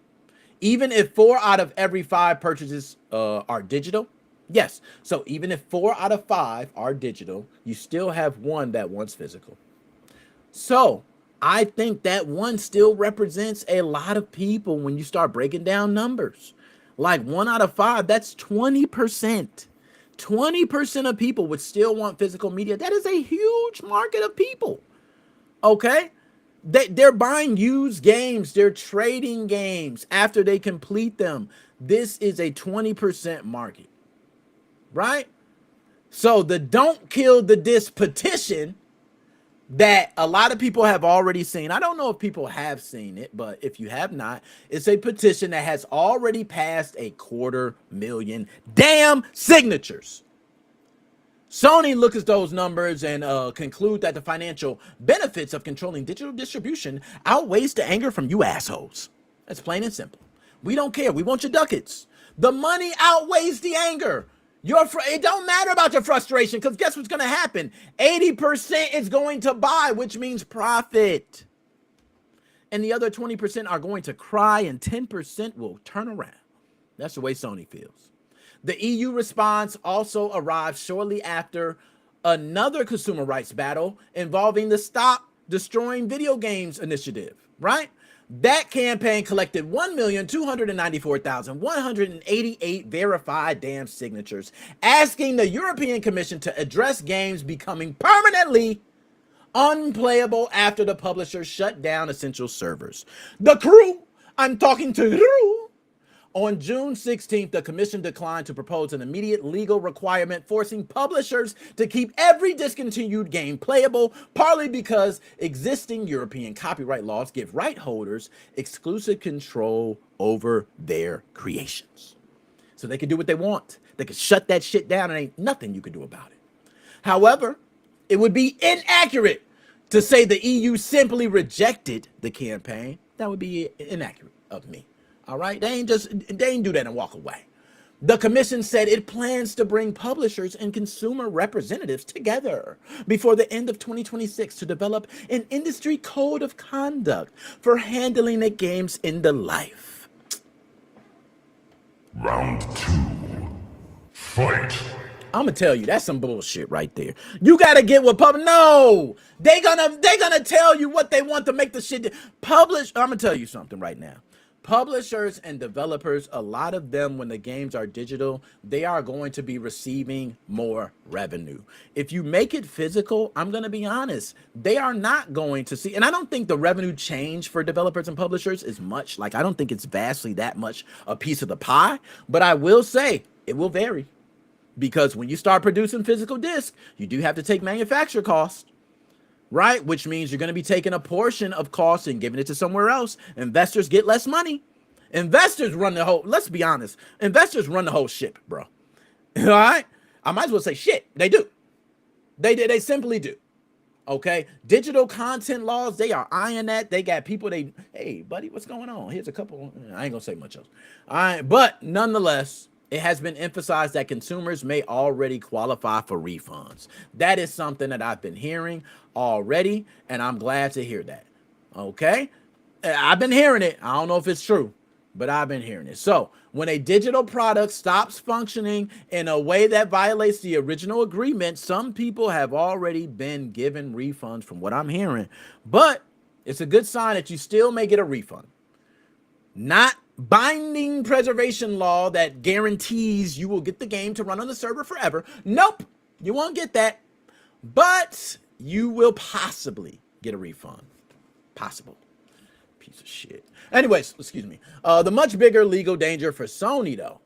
Even if 4 out of every 5 purchases are digital, yes. So even if 4 out of 5 are digital, you still have one that wants physical. So I think that one still represents a lot of people when you start breaking down numbers. Like 1 out of 5, that's 20%. 20% of people would still want physical media. That is a huge market of people. Okay? They're buying used games. They're trading games after they complete them. This is a 20% market. Right? So the Don't Kill the Disc petition that a lot of people have already seen. I don't know if people have seen it, but if you have not, it's a petition that has already passed 250,000 damn signatures. Sony looks at those numbers and conclude that the financial benefits of controlling digital distribution outweighs the anger from you assholes. That's plain and simple. We don't care. We want your ducats. The money outweighs the anger. It don't matter about your frustration, because guess what's going to happen? 80% is going to buy, which means profit. And the other 20% are going to cry, and 10% will turn around. That's the way Sony feels. The EU response also arrived shortly after another consumer rights battle involving the Stop Destroying Video Games initiative, right? That campaign collected 1,294,188 verified damn signatures, asking the European Commission to address games becoming permanently unplayable after the publisher shut down essential servers. The crew, I'm talking to you. On June 16th, the commission declined to propose an immediate legal requirement forcing publishers to keep every discontinued game playable, partly because existing European copyright laws give right holders exclusive control over their creations. So they can do what they want. They can shut that shit down and ain't nothing you can do about it. However, it would be inaccurate to say the EU simply rejected the campaign. That would be inaccurate of me. All right, they ain't do that and walk away. The commission said it plans to bring publishers and consumer representatives together before the end of 2026 to develop an industry code of conduct for handling the game's end of life. Round 2. Fight. I'm gonna tell you, that's some bullshit right there. You gotta get what no, they gonna tell you what they want to make the shit publish. I'm gonna tell you something right now. Publishers and developers, a lot of them, when the games are digital, they are going to be receiving more revenue. If you make it physical, I'm going to be honest, they are not going to see, and I don't think the revenue change for developers and publishers is much. Like, I don't think it's vastly that much a piece of the pie, but I will say it will vary, because when you start producing physical discs, you do have to take manufacturer costs. right? Which means you're going to be taking a portion of cost and giving it to somewhere else. Investors get less money. Investors run the whole, let's be honest, investors run the whole ship, bro. All right? I might as well say shit. They do. They simply do. Okay, digital content laws, they are eyeing that. They got people, hey, buddy, what's going on? Here's a couple. I ain't gonna say much else. All right, but nonetheless, it has been emphasized that consumers may already qualify for refunds. That is something that I've been hearing already, and I'm glad to hear that. Okay, I've been hearing it. I don't know if it's true, but I've been hearing it. So when a digital product stops functioning in a way that violates the original agreement, some people have already been given refunds from what I'm hearing. But it's a good sign that you still may get a refund. Not binding preservation law that guarantees you will get the game to run on the server forever. Nope, you won't get that. But you will possibly get a refund. Possible. Piece of shit. Anyways, excuse me. The much bigger legal danger for Sony, though,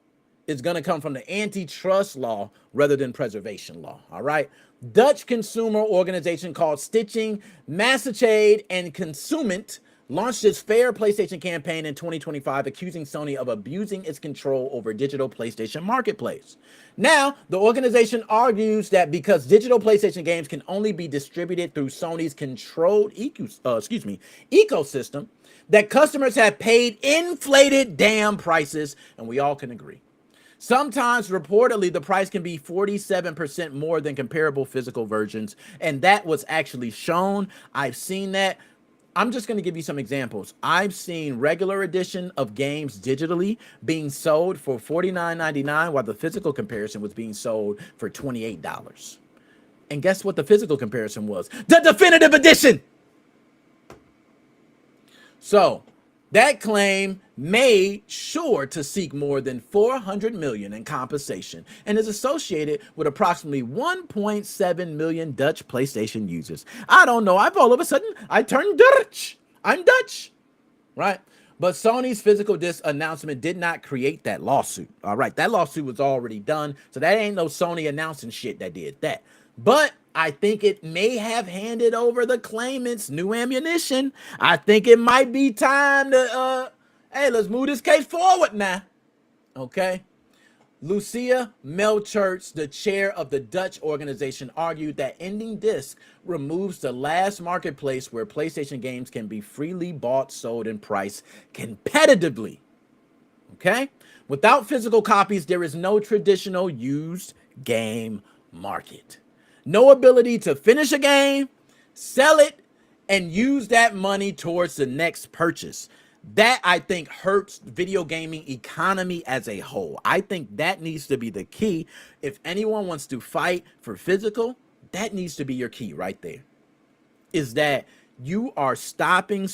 is going to come from the antitrust law rather than preservation law. All right. Dutch consumer organization called Stichting Massachusetts and Consument launched its Fair PlayStation campaign in 2025, accusing Sony of abusing its control over digital PlayStation marketplace. Now, the organization argues that because digital PlayStation games can only be distributed through Sony's controlled ecosystem, that customers have paid inflated damn prices, and we all can agree. Sometimes, reportedly, the price can be 47% more than comparable physical versions, and that was actually shown. I've seen that. I'm just going to give you some examples. I've seen regular edition of games digitally being sold for $49.99, while the physical comparison was being sold for $28. And guess what the physical comparison was? The definitive edition! So that claim made sure to seek more than $400 million in compensation and is associated with approximately 1.7 million Dutch PlayStation users. I don't know. All of a sudden, I turned Dutch. I'm Dutch, right? But Sony's physical disc announcement did not create that lawsuit. All right, that lawsuit was already done, so that ain't no Sony announcing shit that did that. But I think it may have handed over the claimants new ammunition. I think it might be time to, hey, let's move this case forward now. Okay. Lucia Melchurch, the chair of the Dutch organization, argued that ending disc removes the last marketplace where PlayStation games can be freely bought, sold, and priced competitively. Okay. Without physical copies, there is no traditional used game market. No ability to finish a game, sell it, and use that money towards the next purchase. That, I think, hurts video gaming economy as a whole. I think that needs to be the key. If anyone wants to fight for physical, that needs to be your key right there. Is that you are stopping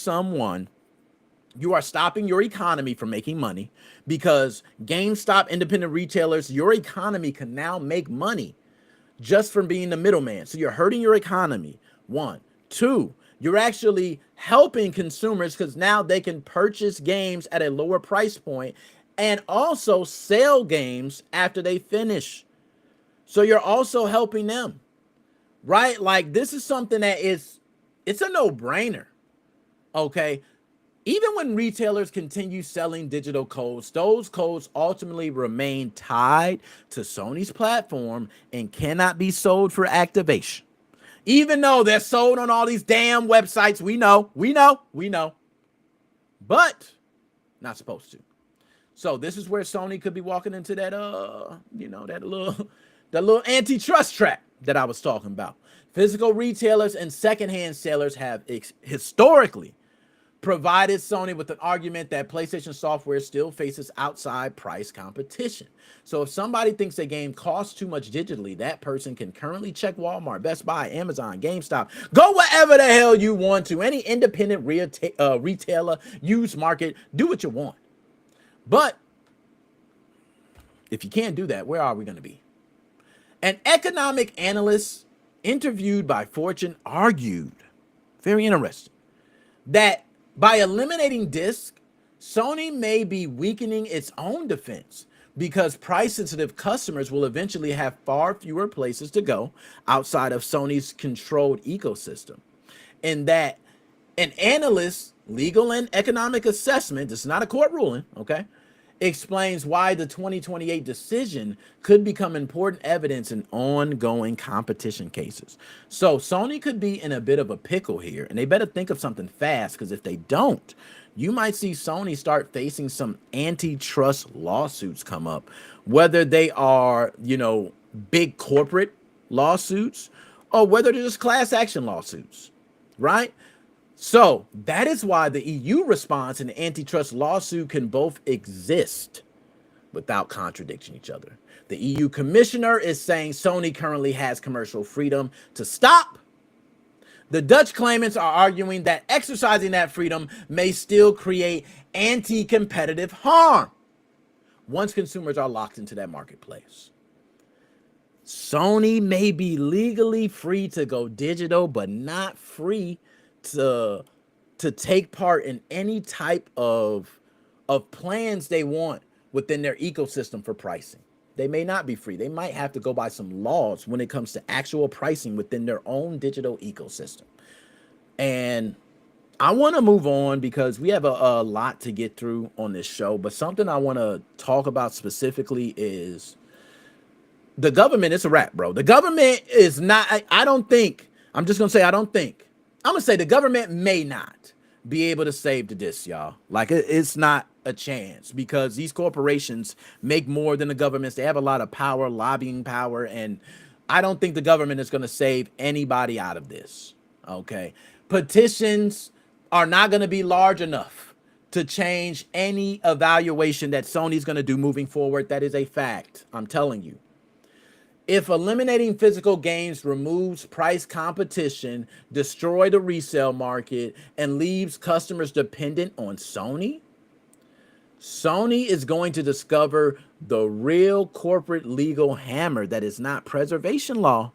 your economy from making money, because GameStop, independent retailers, your economy can now make money just from being the middleman. So you're hurting your economy. 1, 2, you're actually helping consumers because now they can purchase games at a lower price point and also sell games after they finish. So you're also helping them, right? Like, this is something that it's a no-brainer. Okay. Even when retailers continue selling digital codes, those codes ultimately remain tied to Sony's platform and cannot be sold for activation. Even though they're sold on all these damn websites, we know, but not supposed to. So this is where Sony could be walking into that, that little antitrust trap that I was talking about. Physical retailers and secondhand sellers have historically provided Sony with an argument that PlayStation software still faces outside price competition. So if somebody thinks a game costs too much digitally, that person can currently check Walmart, Best Buy, Amazon, GameStop, go wherever the hell you want to, any independent retailer, used market, do what you want. But if you can't do that, where are we going to be? An economic analyst interviewed by Fortune argued, very interesting, that by eliminating disc, Sony may be weakening its own defense because price-sensitive customers will eventually have far fewer places to go outside of Sony's controlled ecosystem. in that an analyst, legal and economic assessment, this is not a court ruling, okay, explains why the 2028 decision could become important evidence in ongoing competition cases. So Sony could be in a bit of a pickle here, and they better think of something fast, because if they don't, you might see Sony start facing some antitrust lawsuits come up, whether they are, big corporate lawsuits or whether they're just class action lawsuits, right? So that is why the EU response and the antitrust lawsuit can both exist without contradicting each other. The EU commissioner is saying Sony currently has commercial freedom to stop. The Dutch claimants are arguing that exercising that freedom may still create anti-competitive harm once consumers are locked into that marketplace. Sony may be legally free to go digital, but not free to take part in any type of plans they want within their ecosystem for pricing. They may not be free. They might have to go by some laws when it comes to actual pricing within their own digital ecosystem. And I want to move on because we have a lot to get through on this show, but something I want to talk about specifically is the government. It's a wrap, bro. The government is not, I don't think, I'm just going to say, I don't think, I'm going to say the government may not be able to save the disc, y'all. Like, it's not a chance, because these corporations make more than the governments. They have a lot of power, lobbying power, and I don't think the government is going to save anybody out of this, okay? Petitions are not going to be large enough to change any evaluation that Sony's going to do moving forward. That is a fact. I'm telling you. If eliminating physical games removes price competition, destroy the resale market, and leaves customers dependent on Sony, Sony is going to discover the real corporate legal hammer that is not preservation law,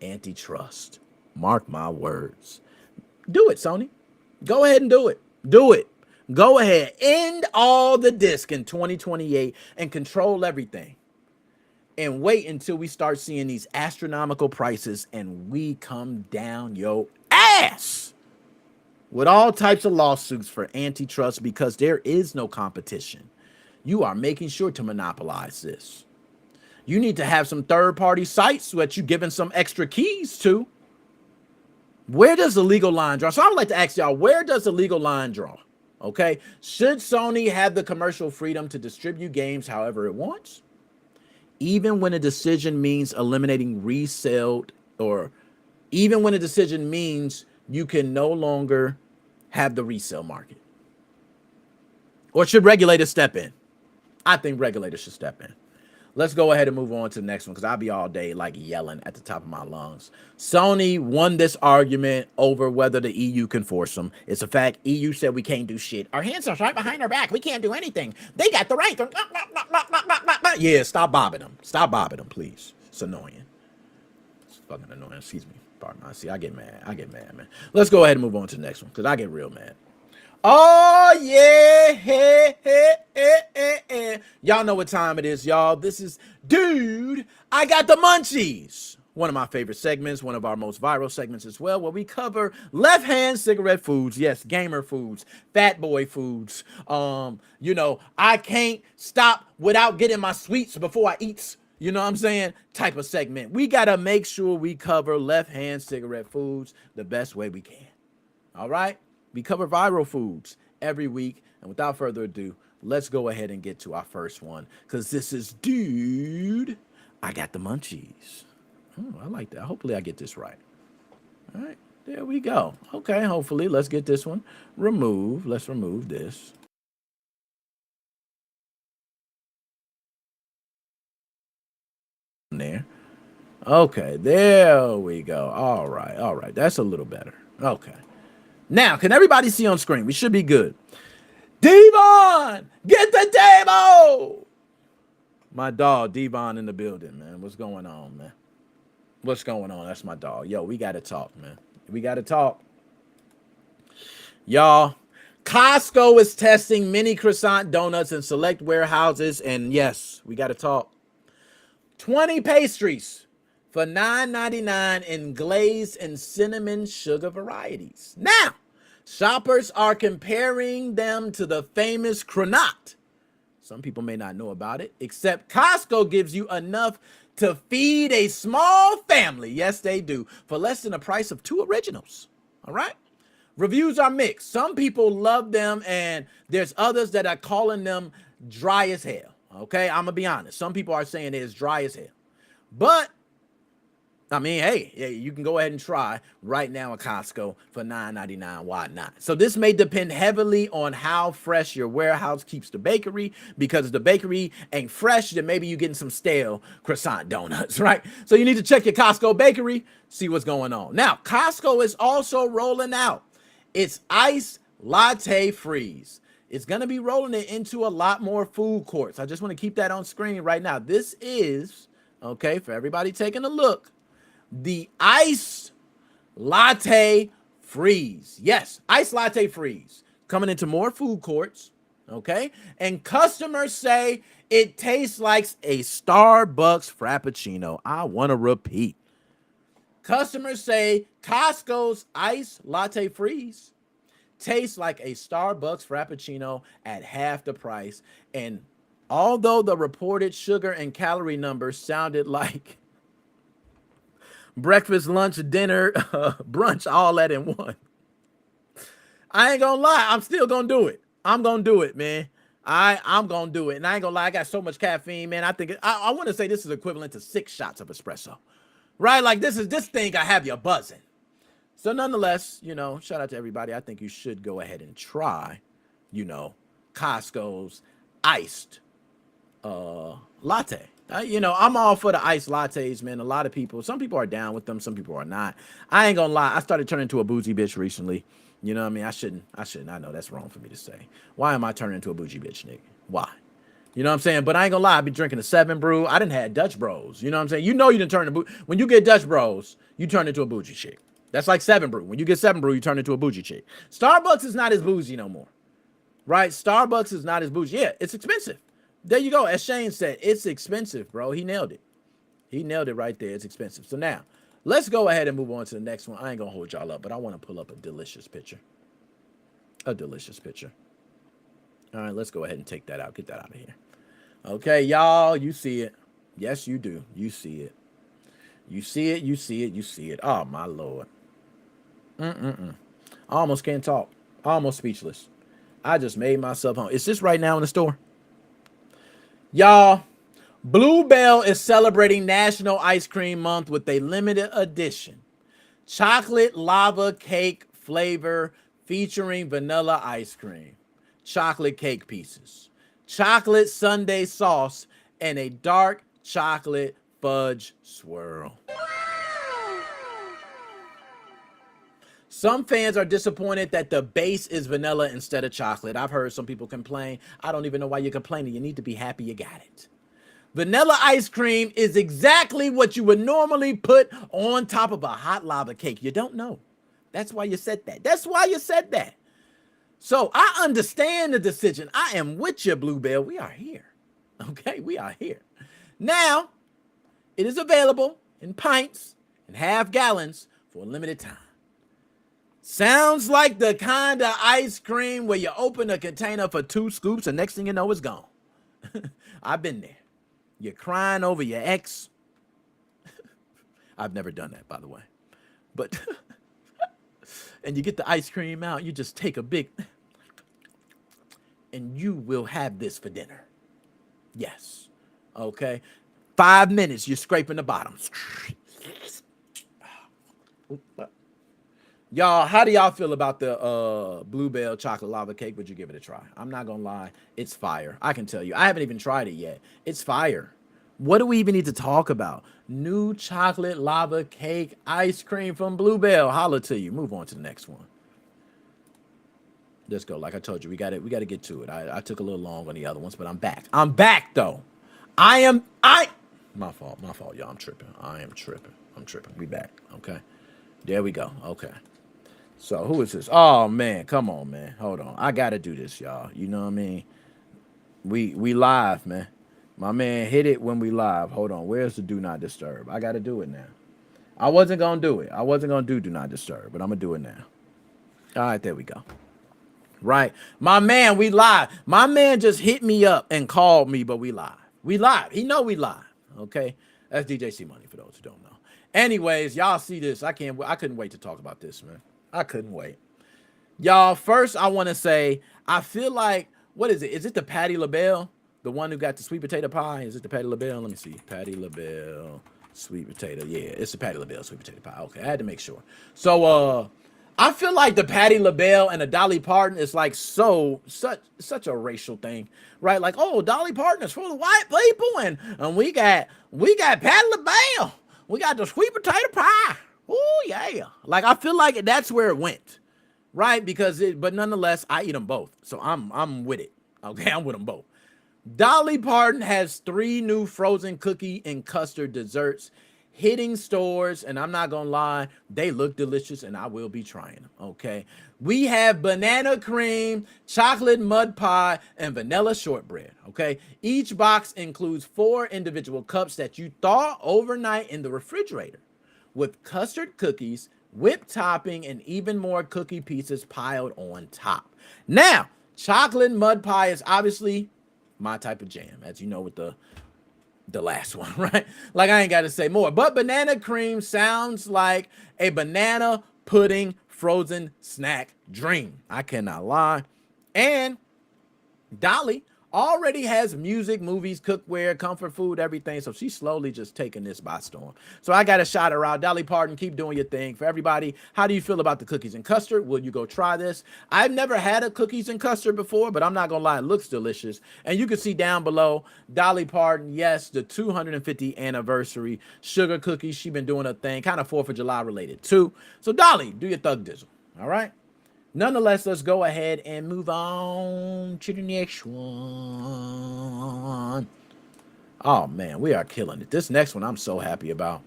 antitrust. Mark my words. Do it, Sony. Go ahead and do it. Do it. Go ahead. End all the disc in 2028 and control everything. And wait until we start seeing these astronomical prices and we come down your ass with all types of lawsuits for antitrust, because there is no competition. You are making sure to monopolize this. You need to have some third-party sites that you're giving some extra keys to. Where does the legal line draw? So I would like to ask y'all, where does the legal line draw? Okay, should Sony have the commercial freedom to distribute games however it wants, even when a decision means eliminating resale, or even when a decision means you can no longer have the resale market? Or should regulators step in? I think regulators should step in. Let's go ahead and move on to the next one, because I'll be all day like yelling at the top of my lungs. Sony won this argument over whether the EU can force them. It's a fact. EU said we can't do shit. Our hands are right behind our back. We can't do anything. They got the right to... Yeah, stop bobbing them. Stop bobbing them, please. It's annoying. It's fucking annoying. Excuse me. Pardon me. See, I get mad. I get mad, man. Let's go ahead and move on to the next one, because I get real mad. Oh, yeah. Hey, hey, hey, hey, hey. Y'all know what time it is, y'all. This is Dude, I Got the Munchies. One of my favorite segments, one of our most viral segments as well, where we cover left-hand cigarette foods. Yes, gamer foods, fat boy foods. I can't stop without getting my sweets before I eat. You know what I'm saying? Type of segment. We got to make sure we cover left-hand cigarette foods the best way we can. All right? We cover viral foods every week. And without further ado, let's go ahead and get to our first one, because this is Dude, I Got the Munchies. Oh, I like that. Hopefully I get this right. All right, there we go. Okay, hopefully. Let's get this one removed. Let's remove this. There. Okay, there we go. All right. That's a little better. Okay. Now, can everybody see on screen? We should be good. Devon, get the table. My dog, Devon, in the building, man. What's going on, man? What's going on? That's my dog. Yo, we got to talk, man. We got to talk. Y'all, Costco is testing mini croissant donuts in select warehouses. And yes, we got to talk. 20 pastries for $9.99 in glazed and cinnamon sugar varieties. Now, shoppers are comparing them to the famous Cronut. Some people may not know about it, except Costco gives you enough to feed a small family. Yes, they do, for less than the price of 2 originals. All right? Reviews are mixed. Some people love them, and there's others that are calling them dry as hell. Okay, I'm gonna be honest. Some people are saying it's dry as hell. But I mean, hey, you can go ahead and try right now at Costco for $9.99. Why not? So this may depend heavily on how fresh your warehouse keeps the bakery, because if the bakery ain't fresh, then maybe you're getting some stale croissant donuts, right? So you need to check your Costco bakery, see what's going on. Now, Costco is also rolling out its iced latte freeze. It's going to be rolling it into a lot more food courts. I just want to keep that on screen right now. This is, okay, for everybody taking a look, the iced latte freeze. Yes, iced latte freeze coming into more food courts. Okay, and customers say it tastes like a Starbucks Frappuccino. I want to repeat. Customers say Costco's iced latte freeze tastes like a Starbucks Frappuccino at half the price. And although the reported sugar and calorie numbers sounded like breakfast, lunch, dinner, brunch, all that in one, I ain't gonna lie, I'm still gonna do it. I'm gonna do it, man. I'm gonna do it. And I ain't gonna lie, I got so much caffeine, man. I think I want to say this is equivalent to 6 shots of espresso. Right? Like this thing I have you buzzing. So nonetheless, you know, shout out to everybody. I think you should go ahead and try, you know, Costco's iced latte. You know, I'm all for the iced lattes, man. A lot of people, some people are down with them, some people are not. I ain't gonna lie, I started turning into a bougie bitch recently. You know what I mean? I shouldn't. I know that's wrong for me to say. Why am I turning into a bougie bitch, nigga? Why? You know what I'm saying? But I ain't gonna lie, I be drinking a 7 brew. I done had Dutch Bros. You know what I'm saying? You know you done turn to when you get Dutch Bros, you turn into a bougie chick. That's like 7 brew. When you get 7 brew, you turn into a bougie chick. Starbucks is not as bougie no more. Right? Starbucks is not as bougie. Yeah, it's expensive. There you go. As Shane said, it's expensive, bro. He nailed it. He nailed it right there. It's expensive. So now, let's go ahead and move on to the next one. I ain't gonna hold y'all up, but I want to pull up a delicious picture. A delicious picture. All right, let's go ahead and take that out. Get that out of here. Okay, y'all, you see it. Yes, you do. You see it. You see it, you see it, you see it. Oh, my Lord. I almost can't talk. Almost speechless. I just made myself home. Is this right now in the store? Y'all, Bluebell is celebrating National Ice Cream Month with a limited edition chocolate lava cake flavor featuring vanilla ice cream, chocolate cake pieces, chocolate sundae sauce, and a dark chocolate fudge swirl. Some fans are disappointed that the base is vanilla instead of chocolate. I've heard some people complain. I don't even know why you're complaining. You need to be happy you got it. Vanilla ice cream is exactly what you would normally put on top of a hot lava cake. You don't know. That's why you said that. That's why you said that. So I understand the decision. I am with you, Bluebell. We are here. Okay, we are here. Now, it is available in pints and half gallons for a limited time. Sounds like the kind of ice cream where you open a container for 2 scoops and next thing you know it's gone. I've been there. You're crying over your ex. I've never done that, by the way. But, and you get the ice cream out, you just take a big, and you will have this for dinner. Yes. Okay. 5 minutes, you're scraping the bottoms. Y'all, how do y'all feel about the Bluebell chocolate lava cake? Would you give it a try? I'm not gonna lie, it's fire. I can tell you, I haven't even tried it yet. It's fire. What do we even need to talk about? New chocolate lava cake ice cream from Bluebell. Holla to you. Move on to the next one. Let's go. Like I told you, we got to get to it. I took a little long on the other ones, but I'm back. I'm back though. My fault, y'all. I'm tripping. I'm tripping. We back. Okay. There we go. Okay. So who is this? Oh man, come on, man. Hold on. I gotta do this, y'all. You know what I mean? We live, man. My man hit it when we live. Hold on. Where's the do not disturb? I got to do it now. I wasn't going to do it. I wasn't going to do not disturb, but I'm going to do it now. All right, there we go. Right. My man, we live. My man just hit me up and called me, but we live. We live. He know we live. Okay. That's DJ C Money for those who don't know. Anyways, y'all see this. I couldn't wait to talk about this, man. I couldn't wait. Y'all, first I want to say, I feel like, what is it? Is it the Patti LaBelle? The one who got the sweet potato pie? Is it the Patti LaBelle? Let me see. Patti LaBelle sweet potato. Yeah, it's the Patti LaBelle sweet potato pie. Okay, I had to make sure. So, I feel like the Patti LaBelle and the Dolly Parton is like such a racial thing, right? Like, oh, Dolly Parton is for the white people, and we got Patti LaBelle. We got the sweet potato pie. Oh yeah. Like, I feel like that's where it went, right? But nonetheless, I eat them both, so I'm with it. Okay, I'm with them both. Dolly Parton has 3 new frozen cookie and custard desserts hitting stores, and I'm not gonna lie, they look delicious, and I will be trying them. Okay, we have banana cream, chocolate mud pie, and vanilla shortbread. Okay, each box includes 4 individual cups that you thaw overnight in the refrigerator, with custard cookies, whipped topping, and even more cookie pieces piled on top. Now, chocolate mud pie is obviously my type of jam, as you know, with the last one, right? Like, I ain't got to say more. But banana cream sounds like a banana pudding frozen snack dream. I cannot lie. And Dolly already has music, movies, cookware, comfort food, everything. So she's slowly just taking this by storm. So I got to shout her out. Dolly Parton, keep doing your thing. For everybody, how do you feel about the cookies and custard? Will you go try this? I've never had a cookies and custard before, but I'm not going to lie, it looks delicious. And you can see down below, Dolly Parton, yes, the 250th anniversary sugar cookies. She's been doing a thing, kind of 4th of July related too. So Dolly, do your thug dizzle. All right? Nonetheless, let's go ahead and move on to the next one. Oh, man, we are killing it. This next one I'm so happy about.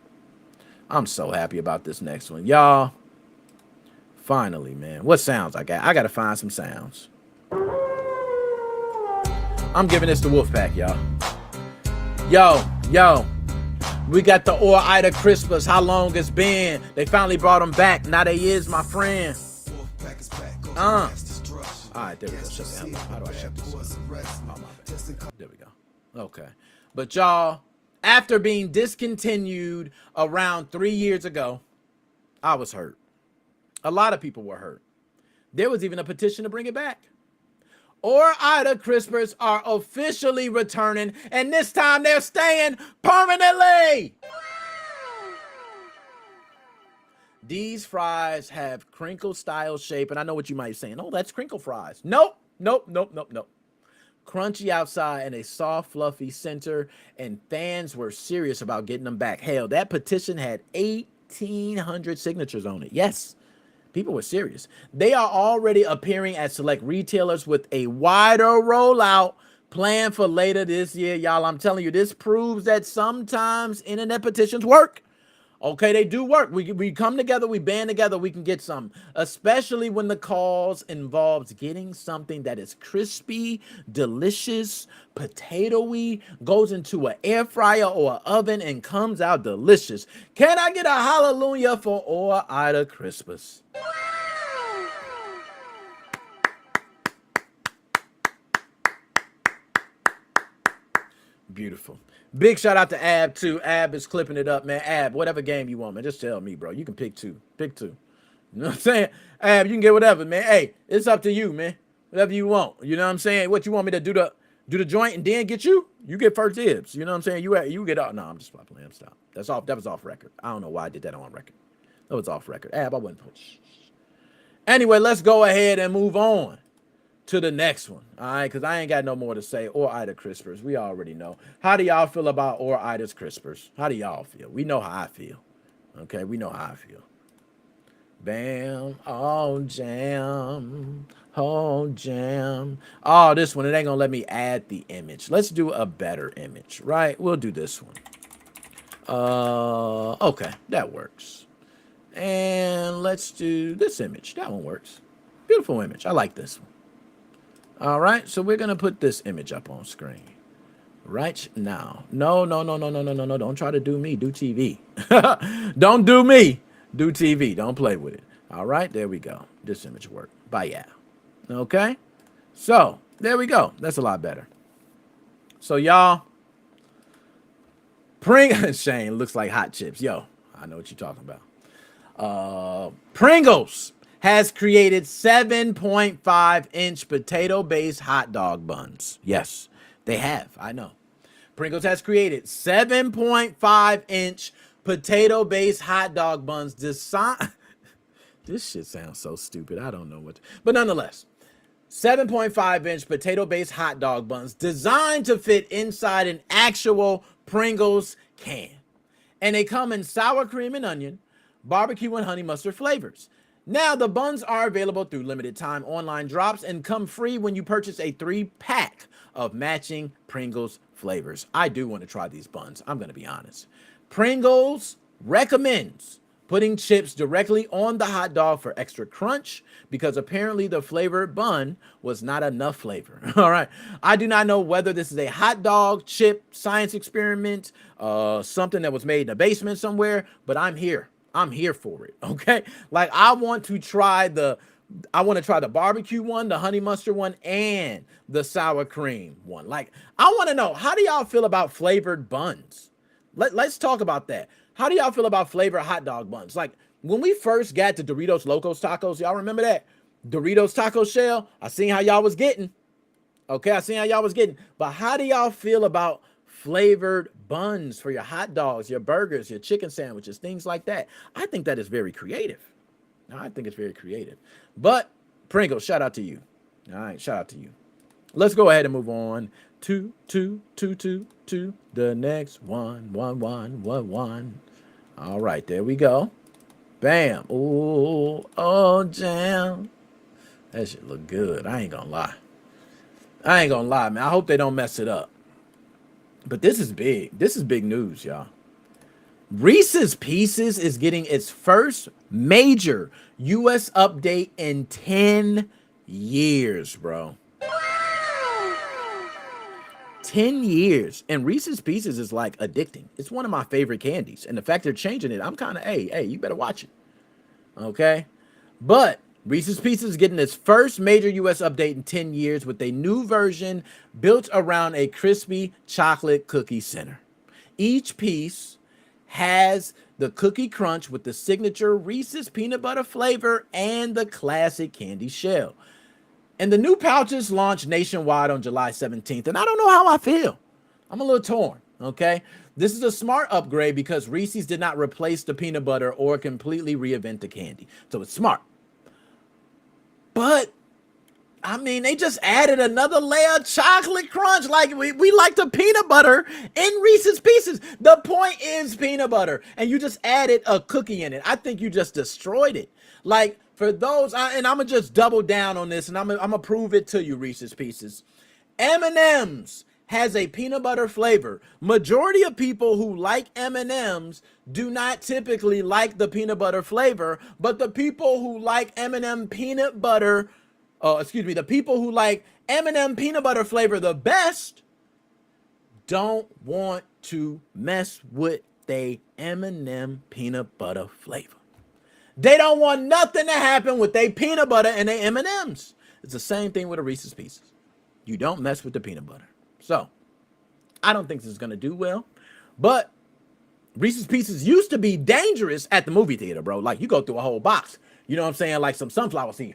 I'm so happy about this next one. Y'all, finally, man. What sounds I got? I got to find some sounds. I'm giving this to Wolfpack, y'all. Yo. We got the Ida Crispers. How long it's been? They finally brought them back. Now they is my friend. All right, there we go. Shut the hell up. How do I shut this up? Oh, my bad. There we go. Okay. But y'all, after being discontinued around 3 years ago, I was hurt. A lot of people were hurt. There was even a petition to bring it back. Ida Crispers are officially returning, and this time they're staying permanently. These fries have crinkle style shape, and I know what you might be saying. Oh, that's crinkle fries. Nope. Crunchy outside and a soft, fluffy center, and fans were serious about getting them back. Hell, that petition had 1,800 signatures on it. Yes, people were serious. They are already appearing at select retailers with a wider rollout planned for later this year. Y'all, I'm telling you, this proves that sometimes internet petitions work. Okay, they do work. We come together, we band together, we can get some. Especially when the cause involves getting something that is crispy, delicious, potatoey, goes into an air fryer or an oven and comes out delicious. Can I get a hallelujah for Ida Crispers? Beautiful. Big shout out to Ab too. Ab is clipping it up, man. Ab, whatever game you want, man. Just tell me, bro. You can pick 2. Pick 2. You know what I'm saying? Ab, you can get whatever, man. Hey, it's up to you, man. Whatever you want. You know what I'm saying? What you want me to do the joint and then get you? You get first dibs. You know what I'm saying? You get out. No, I'm just playing. Stop. That was off record. I don't know why I did that on record. That was off record. Ab, I wouldn't push. Anyway, let's go ahead and move on to the next one, all right? Because I ain't got no more to say. Ida Crispers, we already know. How do y'all feel about Ida's Crispers? How do y'all feel? We know how I feel, okay? We know how I feel. Bam, oh, jam, oh, jam. Oh, this one, it ain't gonna let me add the image. Let's do a better image, right? We'll do this one. Okay, that works. And let's do this image. That one works. Beautiful image. I like this one. All right, so we're going to put this image up on screen. right now. No, no, no, no, no, no, no, no. Don't try to do me. Do TV. Don't do me. Do TV. Don't play with it. All right, there we go. This image worked. Bye, yeah. Okay. So there we go. That's a lot better. So y'all, Shane looks like hot chips. Yo, I know what you're talking about. Pringles has created 7.5-inch potato-based hot dog buns. Yes, they have. I know. Pringles has created 7.5-inch potato-based hot dog buns designed. This shit sounds so stupid. I don't know what. But nonetheless, 7.5-inch potato-based hot dog buns designed to fit inside an actual Pringles can. And they come in sour cream and onion, barbecue and honey mustard flavors. Now, the buns are available through limited time online drops and come free when you purchase a 3-pack of matching Pringles flavors. I do want to try these buns. I'm going to be honest. Pringles recommends putting chips directly on the hot dog for extra crunch because apparently the flavored bun was not enough flavor. All right. I do not know whether this is a hot dog chip science experiment, something that was made in a basement somewhere, but I'm here. I'm here for it. Okay. Like I want to try the barbecue one, the honey mustard one, and the sour cream one. Like I want to know, how do y'all feel about flavored buns? Let's talk about that. How do y'all feel about flavored hot dog buns? Like when we first got to Doritos Locos Tacos, y'all remember that? Doritos Taco Shell, I seen how y'all was getting. Okay, I seen how y'all was getting. But how do y'all feel about flavored buns for your hot dogs, your burgers, your chicken sandwiches, things like that? I think that is very creative. I think it's very creative. But Pringles, shout out to you. All right, shout out to you. Let's go ahead and move on to the next one. All right, there we go. Bam. Ooh, oh, jam. That shit look good. I ain't gonna lie, man. I hope they don't mess it up. But this is big. This is big news, y'all. Reese's Pieces is getting its first major U.S. update in 10 years, bro. 10 years. And Reese's Pieces is like addicting. It's one of my favorite candies. And the fact they're changing it, I'm kind of, hey, you better watch it. Okay? But Reese's Pieces is getting its first major U.S. update in 10 years with a new version built around a crispy chocolate cookie center. Each piece has the cookie crunch with the signature Reese's peanut butter flavor and the classic candy shell. And the new pouches launched nationwide on July 17th. And I don't know how I feel. I'm a little torn, okay? This is a smart upgrade because Reese's did not replace the peanut butter or completely reinvent the candy. So it's smart. But I mean, they just added another layer of chocolate crunch. Like we like the peanut butter in Reese's Pieces. The point is peanut butter, and you just added a cookie in it. I think you just destroyed it. Like for those, and I'm gonna just double down on this, and I'm gonna prove it to you, Reese's Pieces. M&M's has a peanut butter flavor. Majority of people who like M&M's do not typically like the peanut butter flavor, but the people who like M&M peanut butter. The people who like M&M peanut butter flavor the best don't want to mess with they M&M peanut butter flavor. They don't want nothing to happen with they peanut butter and they M&Ms. It's the same thing with a Reese's Pieces. You don't mess with the peanut butter. So, I don't think this is going to do well, but Reese's Pieces used to be dangerous at the movie theater, bro. Like, you go through a whole box. You know what I'm saying? Like some sunflower seed.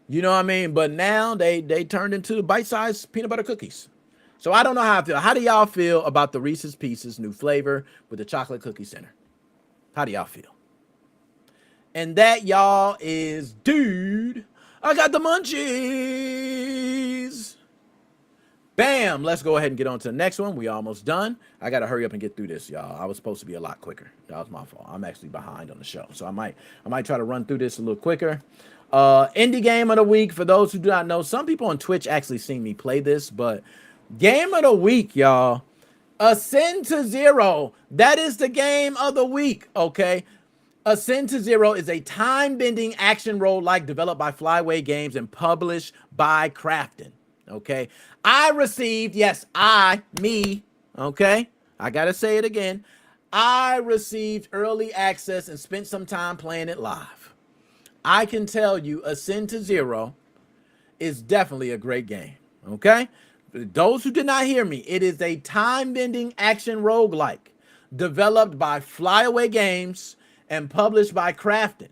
You know what I mean? But now they turned into bite-sized peanut butter cookies. So I don't know how I feel. How do y'all feel about the Reese's Pieces new flavor with the chocolate cookie center? How do y'all feel? And that, y'all, is Dude, I Got the Munchies. Bam. Let's go ahead and get on to the next one. We almost done. I got to hurry up and get through this, y'all. I was supposed to be a lot quicker. That was my fault. I'm actually behind on the show. So I might try to run through this a little quicker. Indie game of the week. For those who do not know, some people on Twitch actually seen me play this, but game of the week, y'all. Ascend to Zero. That is the game of the week, okay? Ascend to Zero is a time-bending action roguelike developed by Flyway Games and published by Krafton, Okay. I received, yes, me, okay. I got to say it again. I received early access and spent some time playing it live. I can tell you Ascend to Zero is definitely a great game. Okay. Those who did not hear me, it is a time-bending action roguelike developed by Flyaway Games and published by Crafton.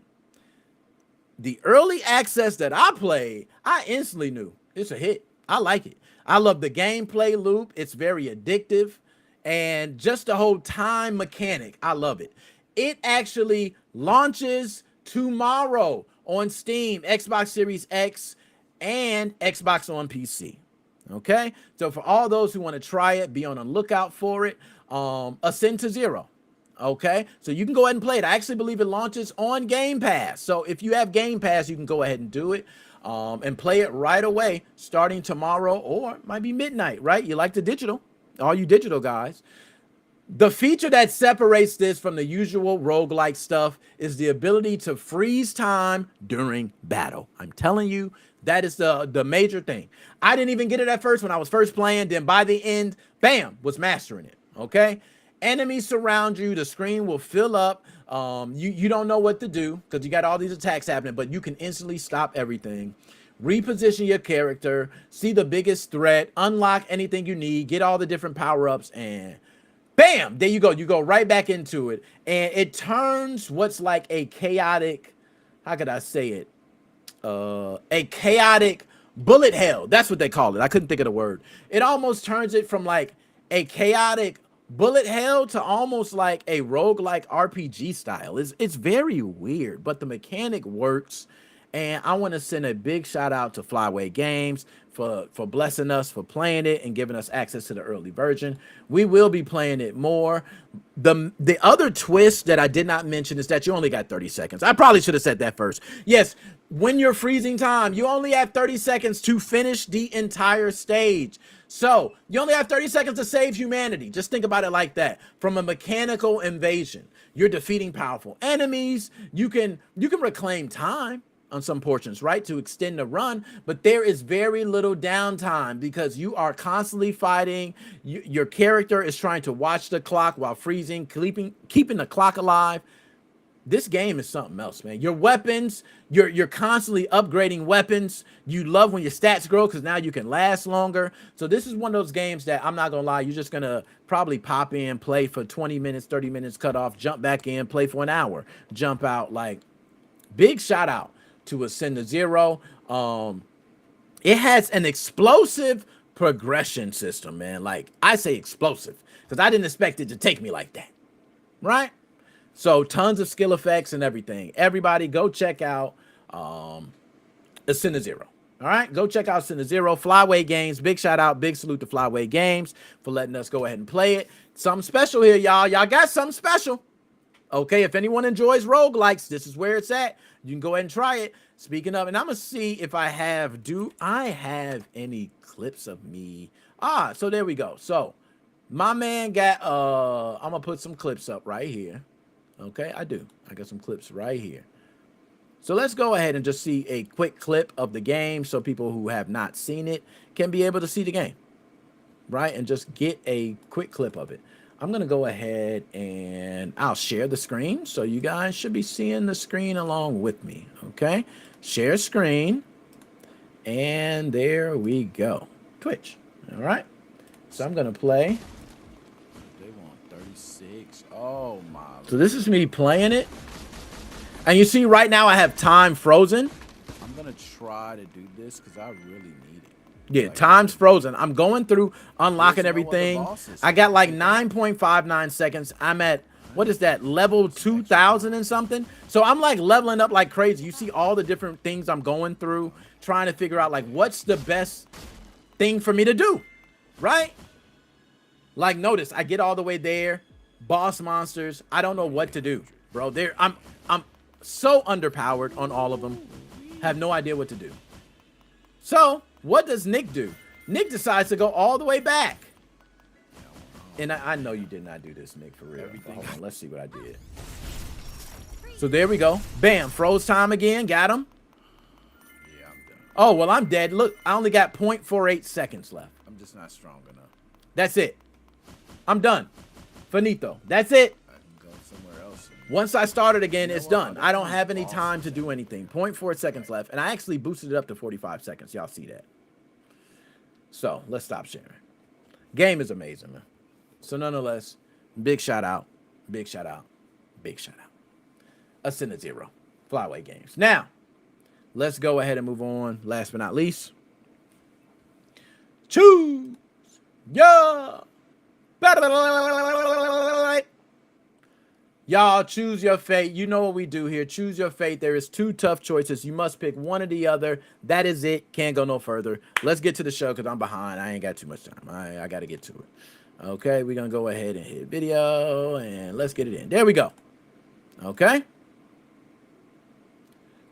The early access that I played, I instantly knew it's a hit. I like it. I love the gameplay loop. It's very addictive. And just the whole time mechanic, I love it. It actually launches tomorrow on Steam, Xbox Series X, and Xbox on PC. Okay, so for all those who want to try it, be on the lookout for it. Ascend to Zero. Okay, so you can go ahead and play it. I actually believe it launches on Game Pass. So if you have Game Pass, you can go ahead and do it and play it right away, starting tomorrow, or it might be midnight, right? You like the digital, all you digital guys. The feature that separates this from the usual roguelike stuff is the ability to freeze time during battle. I'm telling you, that is the major thing. I didn't even get it at first when I was first playing. Then by the end, bam, was mastering it. Okay. Enemies surround you. The screen will fill up. You don't know what to do because you got all these attacks happening, but you can instantly stop everything. Reposition your character. See the biggest threat. Unlock anything you need. Get all the different power-ups and bam, there you go. You go right back into it. And it turns what's like a chaotic, how could I say it? A chaotic bullet hell. That's what they call it. I couldn't think of the word. It almost turns it from like a chaotic bullet hell to almost like a roguelike RPG style. It's very weird, but the mechanic works. And I want to send a big shout out to Flyway Games for blessing us, for playing it and giving us access to the early version. We will be playing it more. The other twist that I did not mention is that you only got 30 seconds. I probably should have said that first. Yes, when you're freezing time, you only have 30 seconds to finish the entire stage. So you only have 30 seconds to save humanity. Just think about it like that. From a mechanical invasion, you're defeating powerful enemies. You can reclaim time on some portions, right, to extend the run, but there is very little downtime because you are constantly fighting. Your character is trying to watch the clock while freezing, keeping the clock alive. This game is something else, man. Your weapons, you're constantly upgrading weapons. You love when your stats grow because now you can last longer. So this is one of those games that I'm not gonna lie, you're just gonna probably pop in, play for 20 minutes, 30 minutes, cut off, jump back in, play for an hour, jump out. Like, big shout out to Ascend to Zero. It has an explosive progression system, man. Like, I say explosive because I didn't expect it to take me like that, right? So tons of skill effects and everything. Everybody go check out Ascend to Zero. All right, go check out Ascend to Zero. Flyway Games, big shout out, big salute to Flyway Games for letting us go ahead and play it. Something special here, y'all. Y'all got something special. Okay, if anyone enjoys roguelikes, this is where it's at. You can go ahead and try it. Speaking of, and I'm going to see if I have, do I have any clips of me? So there we go. So my man got, I'm going to put some clips up right here. Okay, I do. I got some clips right here. So let's go ahead and just see a quick clip of the game so people who have not seen it can be able to see the game, right? And just get a quick clip of it. I'm going to go ahead and I'll share the screen. So you guys should be seeing the screen along with me. Okay. Share screen. And there we go. Twitch. All right. So I'm going to play. They want 36. Oh my. So this is me playing it. And you see right now I have time frozen. I'm going to try to do this because I really need it. Yeah, time's frozen. I'm going through unlocking everything. I got like 9.59 seconds. I'm at, what is that, level 2,000 and something? So I'm like leveling up like crazy. You see all the different things I'm going through, trying to figure out like what's the best thing for me to do, right? Like notice, I get all the way there. Boss monsters. I don't know what to do, bro. I'm so underpowered on all of them. Have no idea what to do. So what does Nick do? Nick decides to go all the way back. And I know you did not do this, Nick, for real. Hold on, let's see what I did. So there we go. Bam, froze time again. Got him. Oh, well, I'm dead. Look, I only got 0.48 seconds left. I'm just not strong enough. That's it. I'm done. Finito. That's it. I can go somewhere else. Once I start it again, it's done. I don't have any time to do anything. 0.4 seconds left. And I actually boosted it up to 45 seconds. Y'all see that? So let's stop sharing. Game is amazing, man. So nonetheless, big shout out. Big shout out. Big shout out. Ascend 0. Flyway Games. Now, let's go ahead and move on. Last but not least, choose your battle. Y'all choose your fate. You know what we do here. Choose your fate. There is 2 tough choices. You must pick one or the other. That is it. Can't go no further. Let's get to the show because I'm behind. I ain't got too much time. I got to get to it. Okay, we're going to go ahead and hit video and let's get it in. There we go. Okay.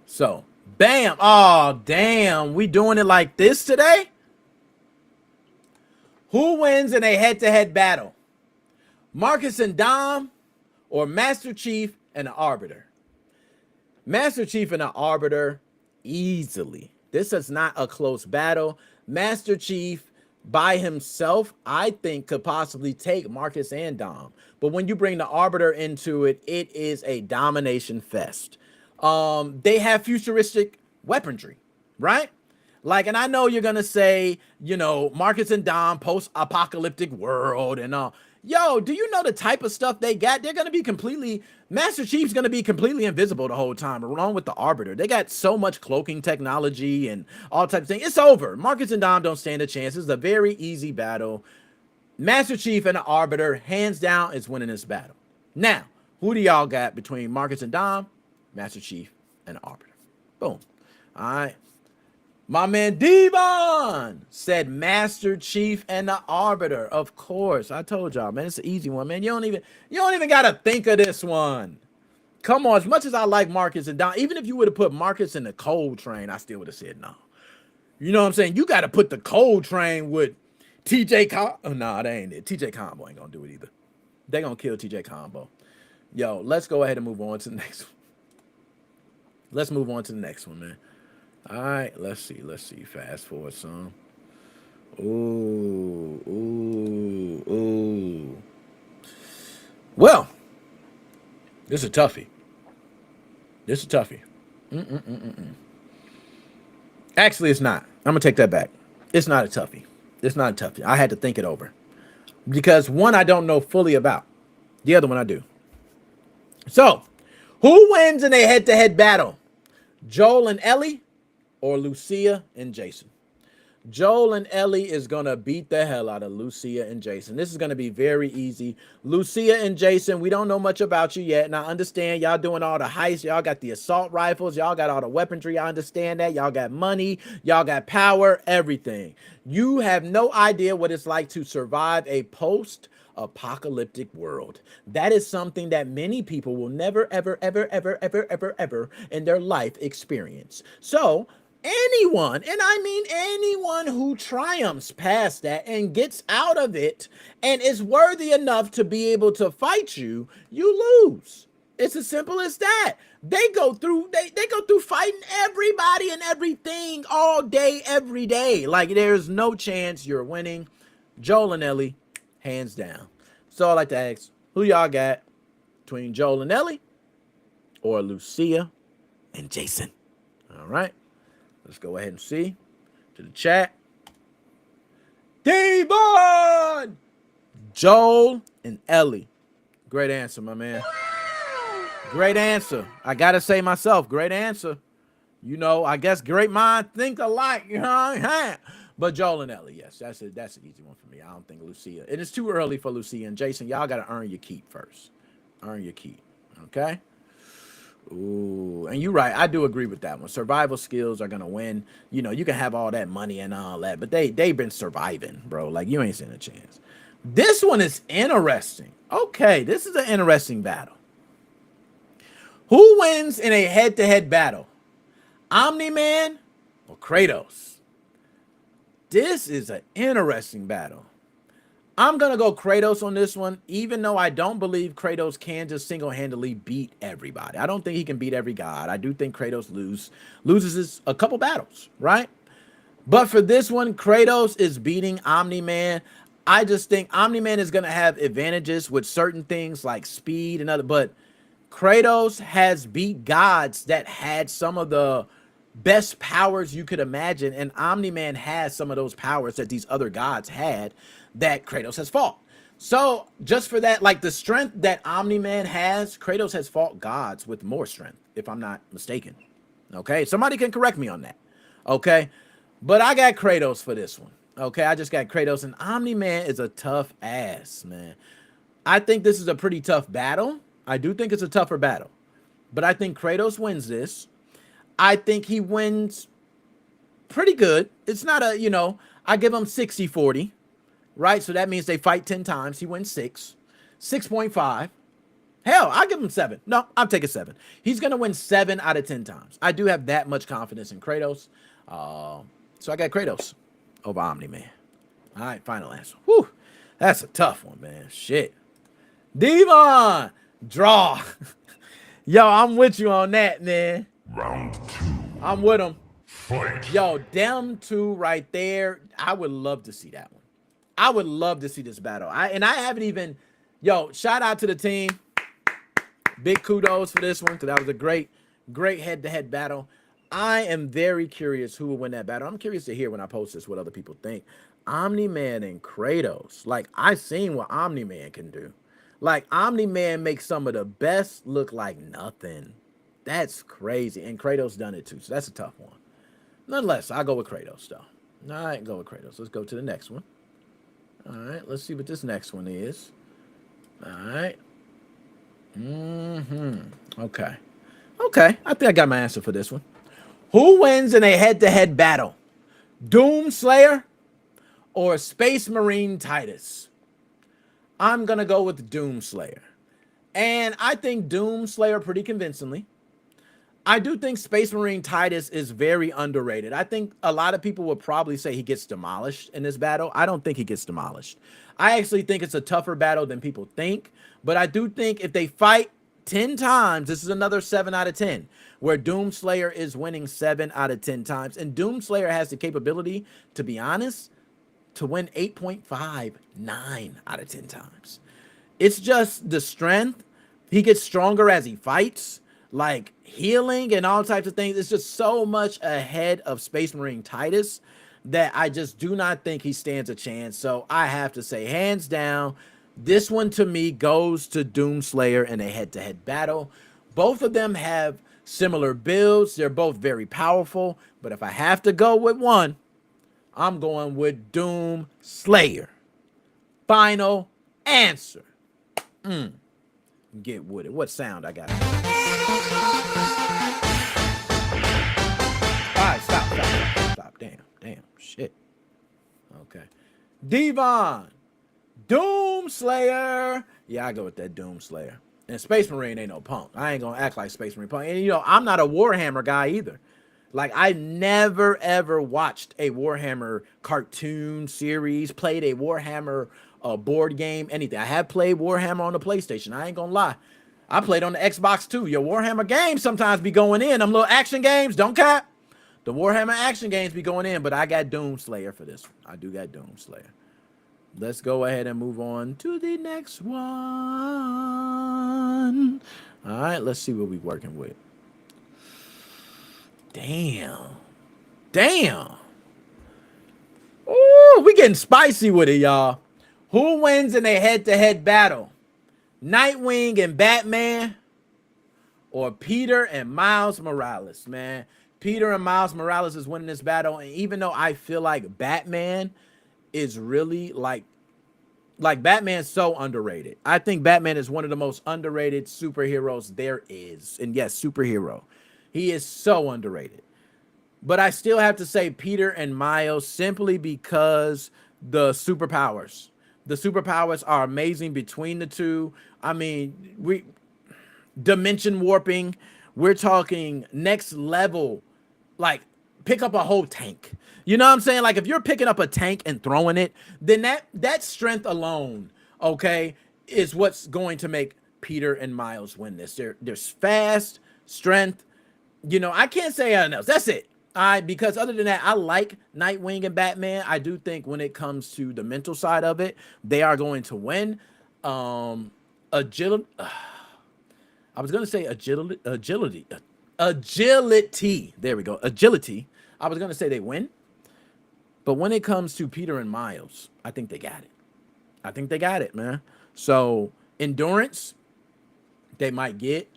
So, bam. Oh, damn. We doing it like this today? Who wins in a head-to-head battle? Marcus and Dom or Master Chief and the Arbiter? Master Chief and the Arbiter, easily. This is not a close battle. Master Chief by himself, I think, could possibly take Marcus and Dom. But when you bring the Arbiter into it, it is a domination fest. They have futuristic weaponry, right? Like, and I know you're going to say, you know, Marcus and Dom, post-apocalyptic world and all. Yo, do you know the type of stuff they got? They're going to be completely, Master Chief's going to be completely invisible the whole time, along with the Arbiter. They got so much cloaking technology and all types of things. It's over. Marcus and Dom don't stand a chance. It's a very easy battle. Master Chief and the Arbiter, hands down, is winning this battle. Now, who do y'all got between Marcus and Dom, Master Chief, and the Arbiter? Boom. All right. My man Devon said Master Chief and the Arbiter. Of course. I told y'all, man, it's an easy one, man. You don't even gotta think of this one. Come on, as much as I like Marcus and Dom, even if you would have put Marcus in the Cold Train, I still would have said no. You know what I'm saying? You gotta put the Cold Train with TJ Combo. Oh, no, that ain't it. TJ Combo ain't gonna do it either. They gonna kill TJ Combo. Yo, let's go ahead and move on to the next one. Let's move on to the next one, man. All right, let's see. Fast forward some. Ooh. Well, this is a toughie. Actually, it's not. I'm going to take that back. It's not a toughie. I had to think it over. Because one I don't know fully about. The other one I do. So, who wins in a head-to-head battle? Joel and Ellie or Lucia and Jason? Joel and Ellie is going to beat the hell out of Lucia and Jason. This is going to be very easy. Lucia and Jason, we don't know much about you yet. And I understand y'all doing all the heists. Y'all got the assault rifles. Y'all got all the weaponry. I understand that. Y'all got money. Y'all got power, everything. You have no idea what it's like to survive a post-apocalyptic world. That is something that many people will never, ever in their life experience. So, anyone, and I mean anyone who triumphs past that and gets out of it and is worthy enough to be able to fight you, you lose. It's as simple as that. They go through fighting everybody and everything all day, every day. Like, there's no chance you're winning. Joel and Ellie, hands down. So I like to ask, who y'all got between Joel and Ellie or Lucia and Jason? All right. Let's go ahead and see to the chat. Devon! Joel and Ellie. Great answer, my man. Great answer. I got to say myself, great answer. You know, I guess great minds think alike. You know, but Joel and Ellie, yes, that's an easy one for me. I don't think Lucia. And it's too early for Lucia and Jason. Y'all got to earn your keep first. Earn your keep. Okay? Ooh, and you're right. I do agree with that one. Survival skills are gonna win. You know, you can have all that money and all that, but they've been surviving, bro. Like, you ain't seen a chance. This one is interesting. Okay, this is an interesting battle. Who wins in a head-to-head battle? Omni-Man or Kratos? This is an interesting battle. I'm going to go Kratos on this one, even though I don't believe Kratos can just single-handedly beat everybody. I don't think he can beat every god. I do think Kratos loses a couple battles, right? But for this one, Kratos is beating Omni-Man. I just think Omni-Man is going to have advantages with certain things like speed and other, but Kratos has beat gods that had some of the best powers you could imagine, and Omni-Man has some of those powers that these other gods had that Kratos has fought. So just for that, like the strength that Omni-Man has, Kratos has fought gods with more strength, if I'm not mistaken. Okay, somebody can correct me on that. Okay, but I got Kratos for this one. Okay, I just got Kratos, and Omni-Man is a tough ass, man. I think this is a pretty tough battle. I do think it's a tougher battle, but I think Kratos wins this. I think he wins pretty good. It's not a, I give him 60-40, right? So that means they fight 10 times. He wins 6, 6.5. Hell, I'll give him 7. No, I'm taking 7. He's going to win 7 out of 10 times. I do have that much confidence in Kratos. So I got Kratos over Omni-Man. All right, final answer. Whew, that's a tough one, man. Shit. Devon, draw. Yo, I'm with you on that, man. Round 2. I'm with him. Fight. Yo, them two right there. I would love to see that one. I would love to see this battle. I haven't even. Yo, shout out to the team. Big kudos for this one because that was a great head-to-head battle. I am very curious who will win that battle. I'm curious to hear when I post this what other people think. Omni-Man and Kratos. Like, I've seen what Omni-Man can do. Like, Omni-Man makes some of the best look like nothing. That's crazy. And Kratos done it too. So that's a tough one. Nonetheless, I'll go with Kratos, though. All right, go with Kratos. Let's go to the next one. All right, let's see what this next one is. All right. Okay. Okay, I think I got my answer for this one. Who wins in a head-to-head battle? Doomslayer or Space Marine Titus? I'm going to go with Doomslayer. And I think Doomslayer pretty convincingly. I do think Space Marine Titus is very underrated. I think a lot of people would probably say he gets demolished in this battle. I don't think he gets demolished. I actually think it's a tougher battle than people think. But I do think if they fight 10 times, this is another 7 out of 10, where Doomslayer is winning 7 out of 10 times. And Doomslayer has the capability, to be honest, to win 8.59 out of 10 times. It's just the strength. He gets stronger as he fights, like healing and all types of things. It's just so much ahead of Space Marine Titus that I just do not think he stands a chance. So I have to say, hands down, this one to me goes to Doomslayer in a head-to-head battle. Both of them have similar builds. They're both very powerful. But if I have to go with one, I'm going with Doomslayer. Final answer. Get with it. What sound I got? All right, stop. Damn, shit. Okay. Devon, Doomslayer. Yeah, I go with that Doomslayer. And Space Marine ain't no punk. I ain't gonna act like Space Marine punk. And I'm not a Warhammer guy either. Like, I never ever watched a Warhammer cartoon series, played a Warhammer board game, anything. I have played Warhammer on the PlayStation. I ain't gonna lie. I played on the Xbox too. Your Warhammer games sometimes be going in. Them little action games, don't cap. The Warhammer action games be going in, but I got Doomslayer for this one. I do got Doomslayer. Let's go ahead and move on to the next one. All right, let's see what we're working with. Damn. Ooh, we getting spicy with it, y'all. Who wins in a head-to-head battle? Nightwing and Batman or Peter and Miles Morales, man? Peter and Miles Morales is winning this battle. And even though I feel like Batman is really like Batman's so underrated. I think Batman is one of the most underrated superheroes there is. And yes, superhero. He is so underrated. But I still have to say Peter and Miles simply because the superpowers. The superpowers are amazing between the two. I mean, dimension warping. We're talking next level. Like, pick up a whole tank. You know what I'm saying? Like, if you're picking up a tank and throwing it, then that strength alone, okay, is what's going to make Peter and Miles win this. There's fast strength. I can't say anything else. That's it. Because other than that, I like Nightwing and Batman. I do think when it comes to the mental side of it, they are going to win. Agility. I was gonna say agility. There we go. Agility. I was gonna say they win, but when it comes to Peter and Miles, I think they got it. I think they got it, man. So endurance, they might get.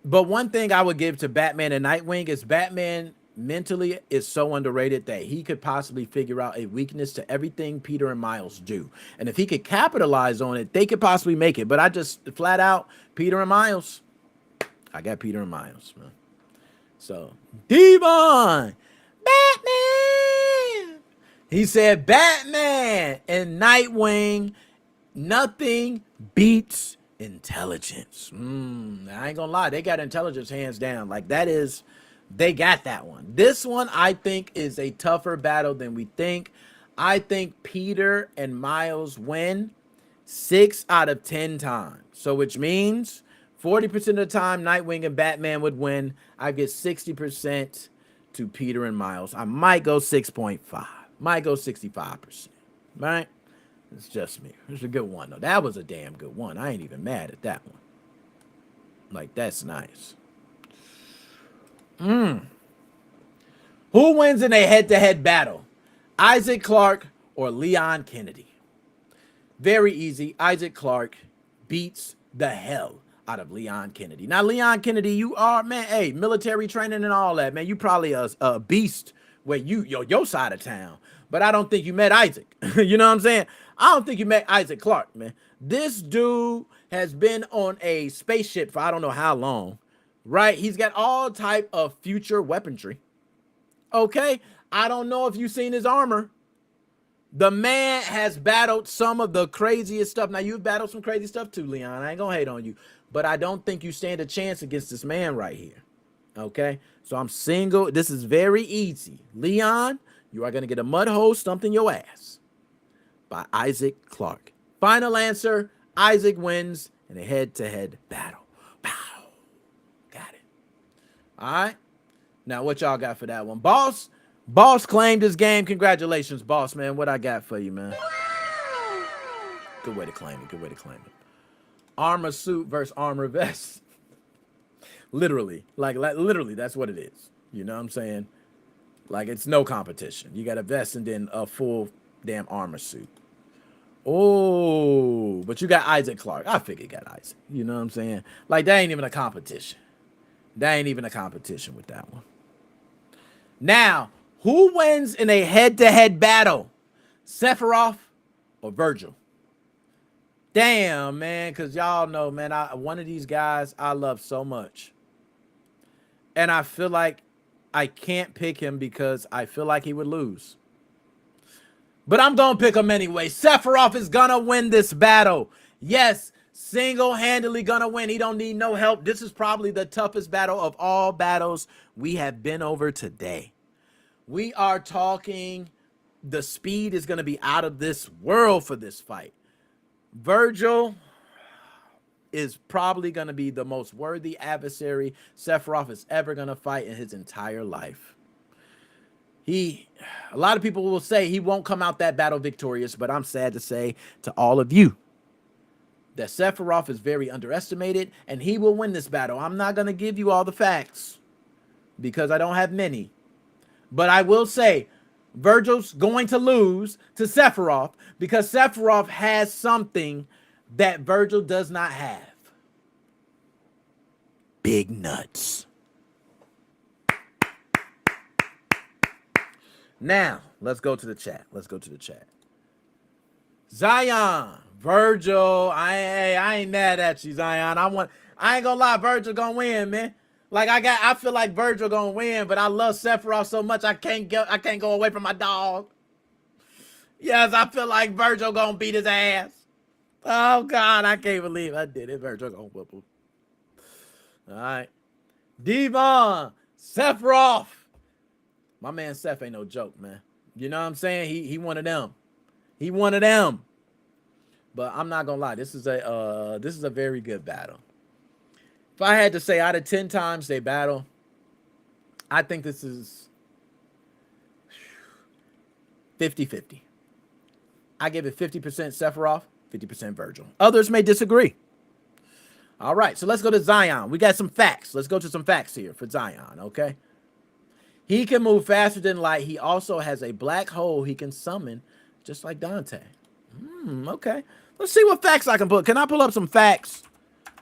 But one thing I would give to Batman and Nightwing is Batman mentally is so underrated that he could possibly figure out a weakness to everything Peter and Miles do. And if he could capitalize on it, they could possibly make it. But I just flat out, Peter and Miles, I got Peter and Miles, man. So, Devon, Batman. He said Batman and Nightwing, nothing beats intelligence. I ain't gonna lie, they got intelligence hands down. Like that is, they got that one. This one I think is a tougher battle than we think. I think Peter and Miles win 6 out of 10 times. So which means 40% of the time Nightwing and Batman would win. I get 60% to Peter and Miles. I might go 6.5. Might go 65%. Right? It's just me. It's a good one, though. That was a damn good one. I ain't even mad at that one. Like, that's nice. Who wins in a head-to-head battle? Isaac Clarke or Leon Kennedy? Very easy. Isaac Clarke beats the hell out of Leon Kennedy. Now, Leon Kennedy, you are, man, hey, military training and all that, man. You probably a beast where your side of town. But I don't think you met Isaac. You know what I'm saying? I don't think you met Isaac Clarke, man. This dude has been on a spaceship for I don't know how long, right? He's got all type of future weaponry. Okay? I don't know if you've seen his armor. The man has battled some of the craziest stuff. Now, you've battled some crazy stuff too, Leon. I ain't gonna hate on you. But I don't think you stand a chance against this man right here. Okay? So I'm single. This is very easy. Leon, you are going to get a mud hole stumped in your ass by Isaac Clarke. Final answer, Isaac wins in a head-to-head battle. Pow. Got it. All right. Now, what y'all got for that one? Boss claimed his game. Congratulations, boss, man. What I got for you, man? Good way to claim it. Good way to claim it. Armor suit versus armor vest. Literally. Like literally, that's what it is. You know what I'm saying? Like, it's no competition. You got a vest and then a full damn armor suit. Oh, but you got Isaac Clarke. I figured you got Isaac. You know what I'm saying? Like, that ain't even a competition. That ain't even a competition with that one. Now, who wins in a head-to-head battle? Sephiroth or Virgil? Damn, man, because y'all know, man, one of these guys I love so much. And I feel like I can't pick him because I feel like he would lose. But I'm going to pick him anyway. Sephiroth is going to win this battle. Yes, single-handedly going to win. He don't need no help. This is probably the toughest battle of all battles we have been over today. We are talking, the speed is going to be out of this world for this fight. Virgil is probably going to be the most worthy adversary Sephiroth is ever going to fight in his entire life. A lot of people will say he won't come out that battle victorious, but I'm sad to say to all of you that Sephiroth is very underestimated and he will win this battle. I'm not going to give you all the facts because I don't have many, but I will say Virgil's going to lose to Sephiroth because Sephiroth has something that Virgil does not have. Big nuts. Now, let's go to the chat. Zion, Virgil, I ain't mad at you, Zion. I ain't gonna lie, Virgil gonna win, man. Like I feel like Virgil gonna win, but I love Sephiroth so much I can't go away from my dog. Yes, I feel like Virgil gonna beat his ass. Oh God, I can't believe I did it. Virgil gonna whoop him. All right, Devon, Sephiroth. My man Seth ain't no joke, man. You know what I'm saying? He one of them. He one of them. But I'm not gonna lie, this is a very good battle. If I had to say out of 10 times they battle, I think this is 50-50. I give it 50% Sephiroth, 50% Virgil. Others may disagree. All right, so let's go to Zion. We got some facts. Let's go to some facts here for Zion, okay? He can move faster than light. He also has a black hole he can summon, just like Dante. Okay. Let's see what facts I can put. Can I pull up some facts?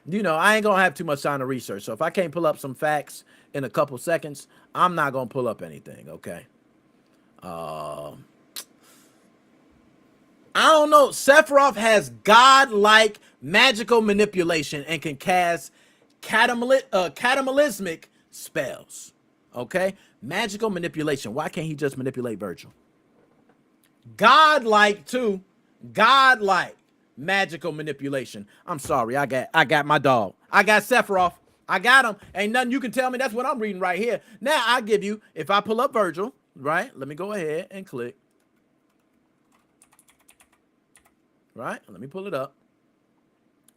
You know, I ain't going to have too much time to research. So if I can't pull up some facts in a couple seconds, I'm not going to pull up anything, okay? I don't know. Sephiroth has godlike magical manipulation and can cast cataclysmic spells. Okay? Magical manipulation. Why can't he just manipulate Virgil? Godlike too. Godlike magical manipulation. I'm sorry. I got my dog. I got Sephiroth. I got him. Ain't nothing you can tell me. That's what I'm reading right here. Now I give you, if I pull up Virgil, right? Let me go ahead and click. Right? Let me pull it up.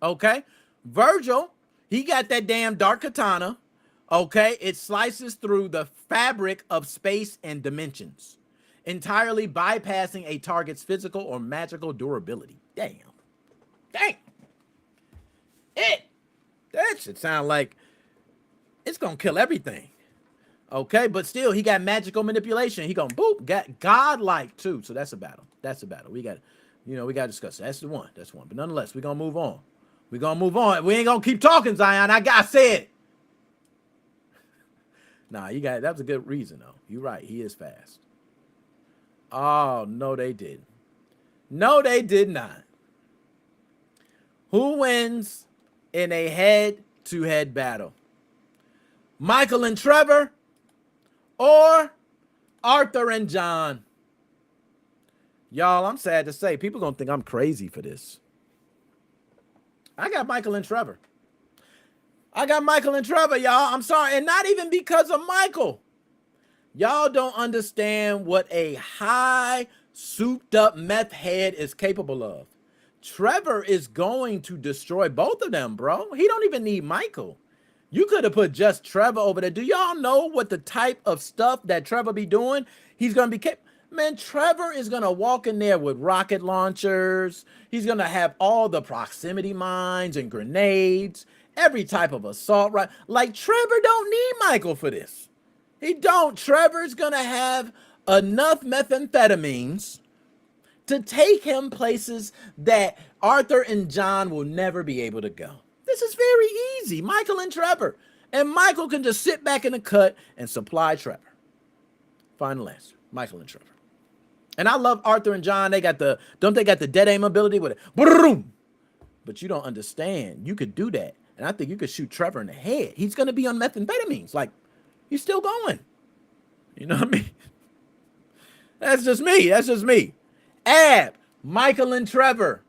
Okay. Virgil, he got that damn dark katana. Okay. It slices through the fabric of space and dimensions, entirely bypassing a target's physical or magical durability. Damn. Dang. That should sound like it's going to kill everything. Okay. But still, he got magical manipulation. He going to boop. Got godlike too. So that's a battle. That's a battle. We got to. You know, we got to discuss it. That's the one. That's one. But nonetheless, we're going to move on. We're going to move on. We ain't going to keep talking, Zion. I said it. Nah, that was a good reason, though. You're right. He is fast. Oh, no, they didn't. No, they did not. Who wins in a head-to-head battle? Michael and Trevor or Arthur and John? Y'all, I'm sad to say, people gonna think I'm crazy for this. I got Michael and Trevor. Y'all. I'm sorry. And not even because of Michael. Y'all don't understand what a high, souped-up meth head is capable of. Trevor is going to destroy both of them, bro. He don't even need Michael. You could have put just Trevor over there. Do y'all know what the type of stuff that Trevor be doing? He's gonna be capable. Man, Trevor is going to walk in there with rocket launchers. He's going to have all the proximity mines and grenades, every type of assault. Right? Like, Trevor don't need Michael for this. He don't. Trevor's going to have enough methamphetamines to take him places that Arthur and John will never be able to go. This is very easy. Michael and Trevor. And Michael can just sit back in the cut and supply Trevor. Final answer. Michael and Trevor. And I love Arthur and John. They got the dead aim ability with it. Boom. But you don't understand. You could do that. And I think you could shoot Trevor in the head. He's going to be on methamphetamines. Like, he's still going. You know what I mean? That's just me. Ab, Michael and Trevor.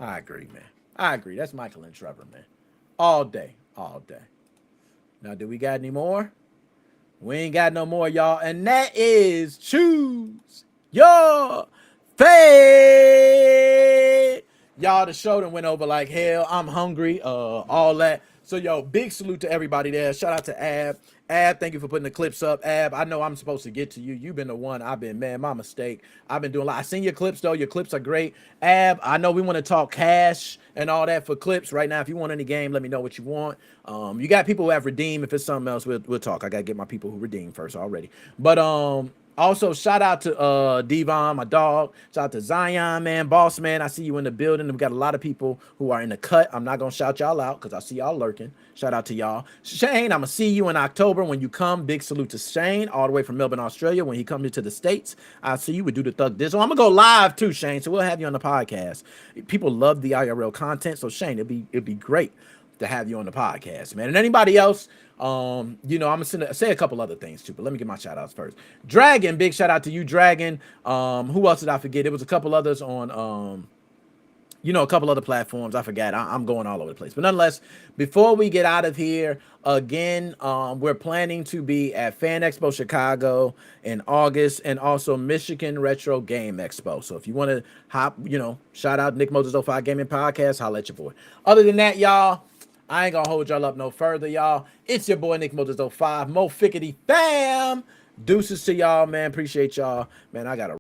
I agree, man. I agree. That's Michael and Trevor, man. All day. Now, do we got any more? We ain't got no more, y'all. And that is choose your fate. Y'all, the show done went over like hell. I'm hungry, all that. So, yo, big salute to everybody there. Shout out to Ab. Ab, thank you for putting the clips up. Ab, I know I'm supposed to get to you. You've been the one. I've been, man, my mistake. I've been doing a lot. I seen your clips, though. Your clips are great. Ab, I know we want to talk cash and all that for clips right now. If you want any game, let me know what you want. You got people who have redeemed. If it's something else, we'll talk. I got to get my people who redeem first already. But, also, shout out to Devon, my dog. Shout out to Zion, man. Boss, man. I see you in the building. We got a lot of people who are in the cut. I'm not going to shout y'all out because I see y'all lurking. Shout out to y'all. Shane, I'm going to see you in October when you come. Big salute to Shane, all the way from Melbourne, Australia. When he comes into the States, I'll see you. We do the Thug Dizzle. I'm going to go live too, Shane, so we'll have you on the podcast. People love the IRL content, so Shane, it'd be great to have you on the podcast, man. And anybody else, I'm gonna say a couple other things too, but let me get my shout outs first. Dragon, big shout out to you, Dragon. Who else did I forget? There was a couple others on a couple other platforms. I forgot. I'm going all over the place. But nonetheless, before we get out of here, again, we're planning to be at Fan Expo Chicago in August and also Michigan Retro Game Expo. So if you want to hop, shout out Nick Moses 05 Gaming Podcast, holla at your boy. Other than that, y'all, I ain't gonna hold y'all up no further, y'all. It's your boy Nick Moses 05, Mo Fickety fam. Deuces to y'all, man. Appreciate y'all, man. I gotta